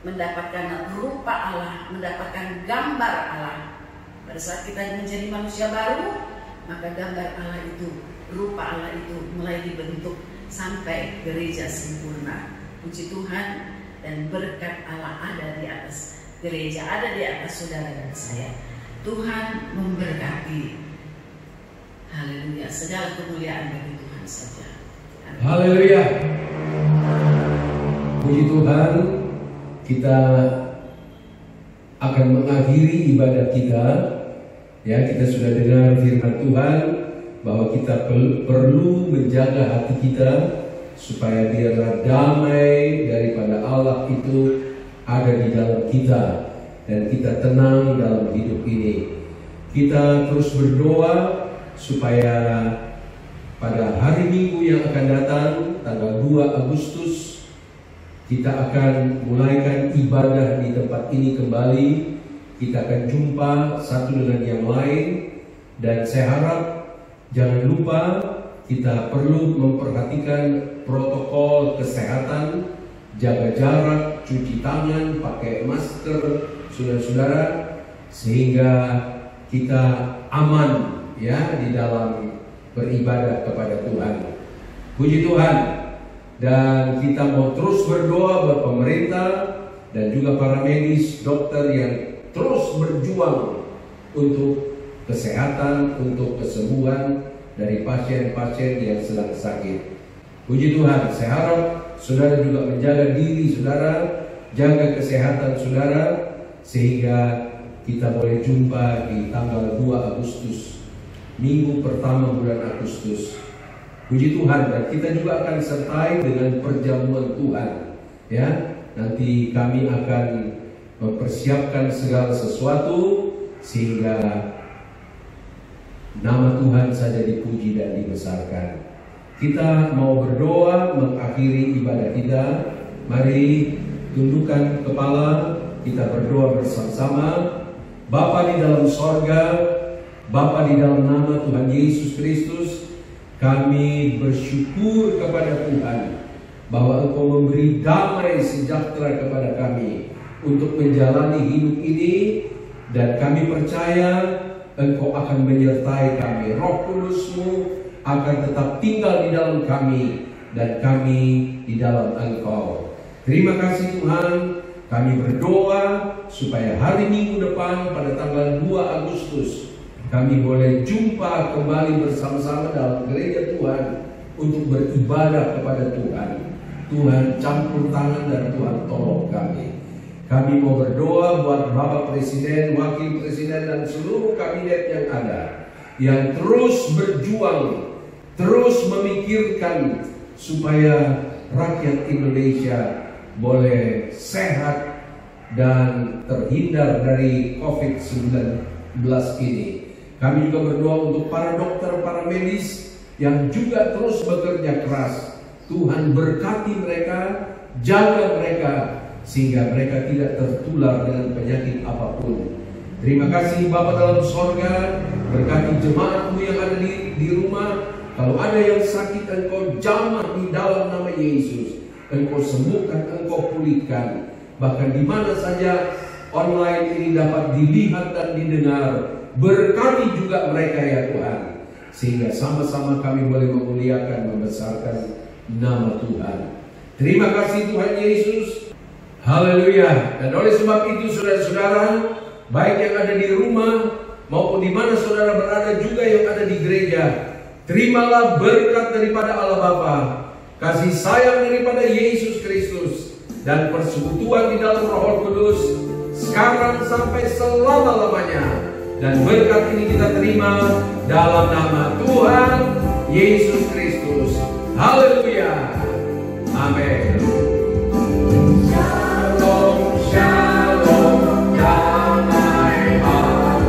mendapatkan rupa Allah, mendapatkan gambar Allah. Pada saat kita menjadi manusia baru, maka gambar Allah itu, rupa Allah itu mulai dibentuk sampai gereja sempurna. Puji Tuhan, dan berkat Allah ada di atas gereja, ada di atas saudara dan saya. Tuhan memberkati. Haleluya, segala kemuliaan bagi Tuhan saja. Haleluya. Puji Tuhan, kita akan mengakhiri ibadah kita. Ya, kita sudah dengar firman Tuhan bahwa kita perlu menjaga hati kita supaya biarlah damai daripada Allah itu ada di dalam kita dan kita tenang dalam hidup ini. Kita terus berdoa supaya pada hari Minggu yang akan datang, tanggal 2 Agustus, kita akan mulaikan ibadah di tempat ini kembali. Kita akan jumpa satu dengan yang lain, dan saya harap jangan lupa kita perlu memperhatikan protokol kesehatan, jaga jarak, cuci tangan, pakai masker, saudara-saudara, sehingga kita aman ya di dalam beribadah kepada Tuhan. Puji Tuhan. Dan kita mau terus berdoa buat pemerintah dan juga para medis, dokter yang terus berjuang untuk kesehatan, untuk kesembuhan dari pasien-pasien yang sedang sakit. Puji Tuhan, saya harap saudara juga menjaga diri saudara, jaga kesehatan saudara, sehingga kita boleh jumpa di tanggal 2 Agustus, minggu pertama bulan Agustus. Puji Tuhan, dan kita juga akan sertai dengan perjamuan Tuhan. Ya, nanti kami akan mempersiapkan segala sesuatu sehingga nama Tuhan saja dipuji dan dibesarkan. Kita mau berdoa mengakhiri ibadah kita. Mari tundukkan kepala, kita berdoa bersama-sama. Bapa di dalam sorga, Bapa di dalam nama Tuhan Yesus Kristus, kami bersyukur kepada Tuhan bahwa Engkau memberi damai sejahtera kepada kami untuk menjalani hidup ini, dan kami percaya Engkau akan menyertai kami. Roh Kudus-Mu akan tetap tinggal di dalam kami dan kami di dalam Engkau. Terima kasih Tuhan. Kami berdoa supaya hari Minggu depan pada tanggal 2 Agustus kami boleh jumpa kembali bersama-sama dalam gereja Tuhan untuk beribadah kepada Tuhan. Tuhan campur tangan dan Tuhan tolong kami. Kami mau berdoa buat Bapak Presiden, Wakil Presiden, dan seluruh kabinet yang ada, yang terus berjuang, terus memikirkan supaya rakyat Indonesia boleh sehat dan terhindar dari COVID-19 ini. Kami juga berdoa untuk para dokter, para medis yang juga terus bekerja keras. Tuhan berkati mereka, jaga mereka, sehingga mereka tidak tertular dengan penyakit apapun. Terima kasih Bapa dalam sorga, berkati jemaat-Mu yang ada di rumah. Kalau ada yang sakit, Engkau jamah di dalam nama Yesus. Engkau sembuhkan, Engkau pulihkan. Bahkan di mana saja online ini dapat dilihat dan didengar, berkati juga mereka ya Tuhan, sehingga sama-sama kami boleh memuliakan, membesarkan nama Tuhan. Terima kasih Tuhan Yesus. Haleluya. Dan oleh sebab itu saudara-saudara, baik yang ada di rumah maupun di mana saudara berada, juga yang ada di gereja, terimalah berkat daripada Allah Bapa, kasih sayang daripada Yesus Kristus, dan persekutuan di dalam Roh Kudus sekarang sampai selama-lamanya. Dan berkat ini kita terima dalam nama Tuhan Yesus Kristus. Haleluya. Amin. Shalom, shalom, damai Allah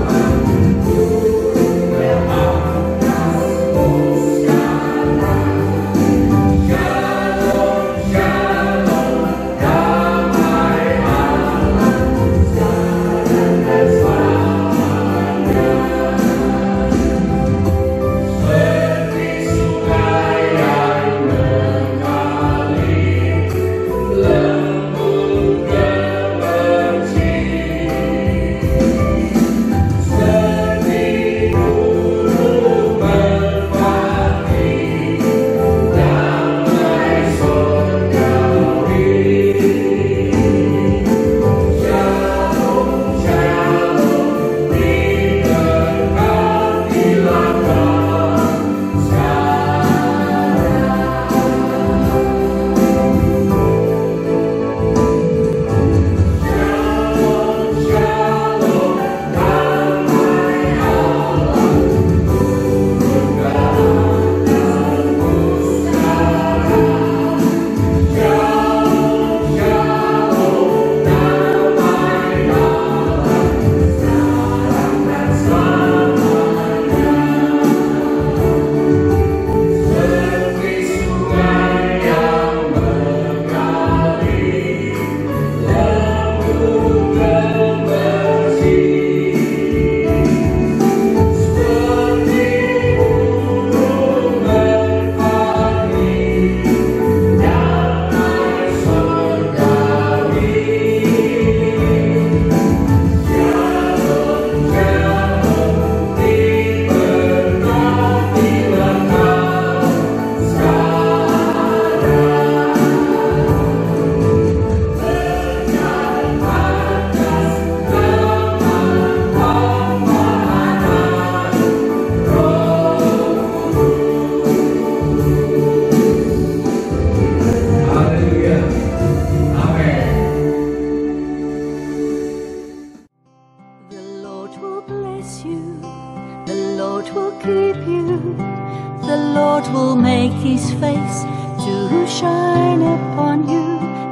His face to shine upon you.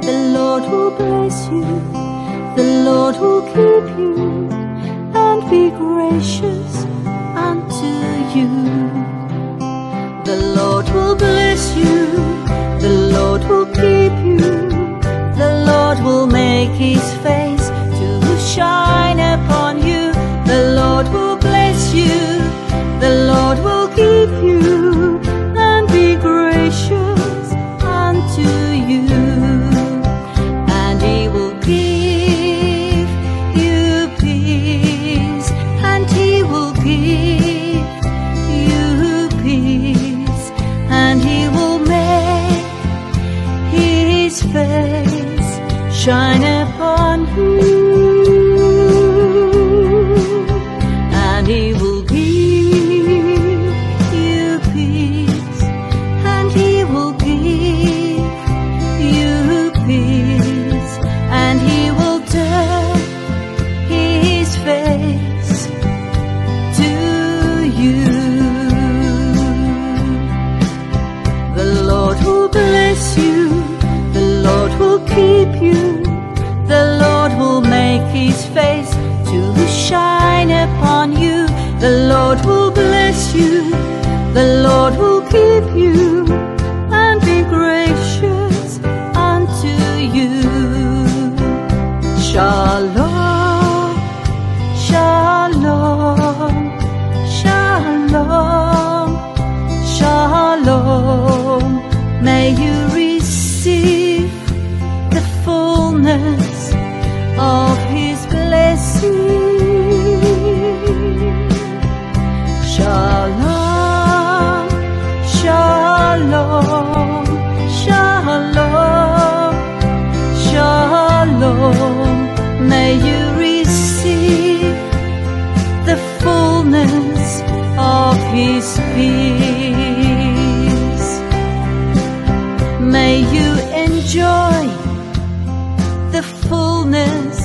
The Lord will bless you, the Lord will keep you, and be gracious unto you. The Lord will bless you, the Lord will keep you, the Lord will make His face to shine upon you. The Lord will bless you, the Lord will keep you, and be gracious unto you. And He will give you peace, and He will give you peace, and He will make His face shine upon you. And He will give you peace, and He will give you peace, and He will turn His face to you. The Lord will bless you, the Lord will keep you, the Lord will make His face to shine upon you. The Lord will bless you, the Lord will keep you, and be gracious unto you. Shalom, shalom, shalom, shalom. May you receive the fullness of His blessing. Shalom, shalom, shalom, shalom. May you receive the fullness of His peace. May you enjoy the fullness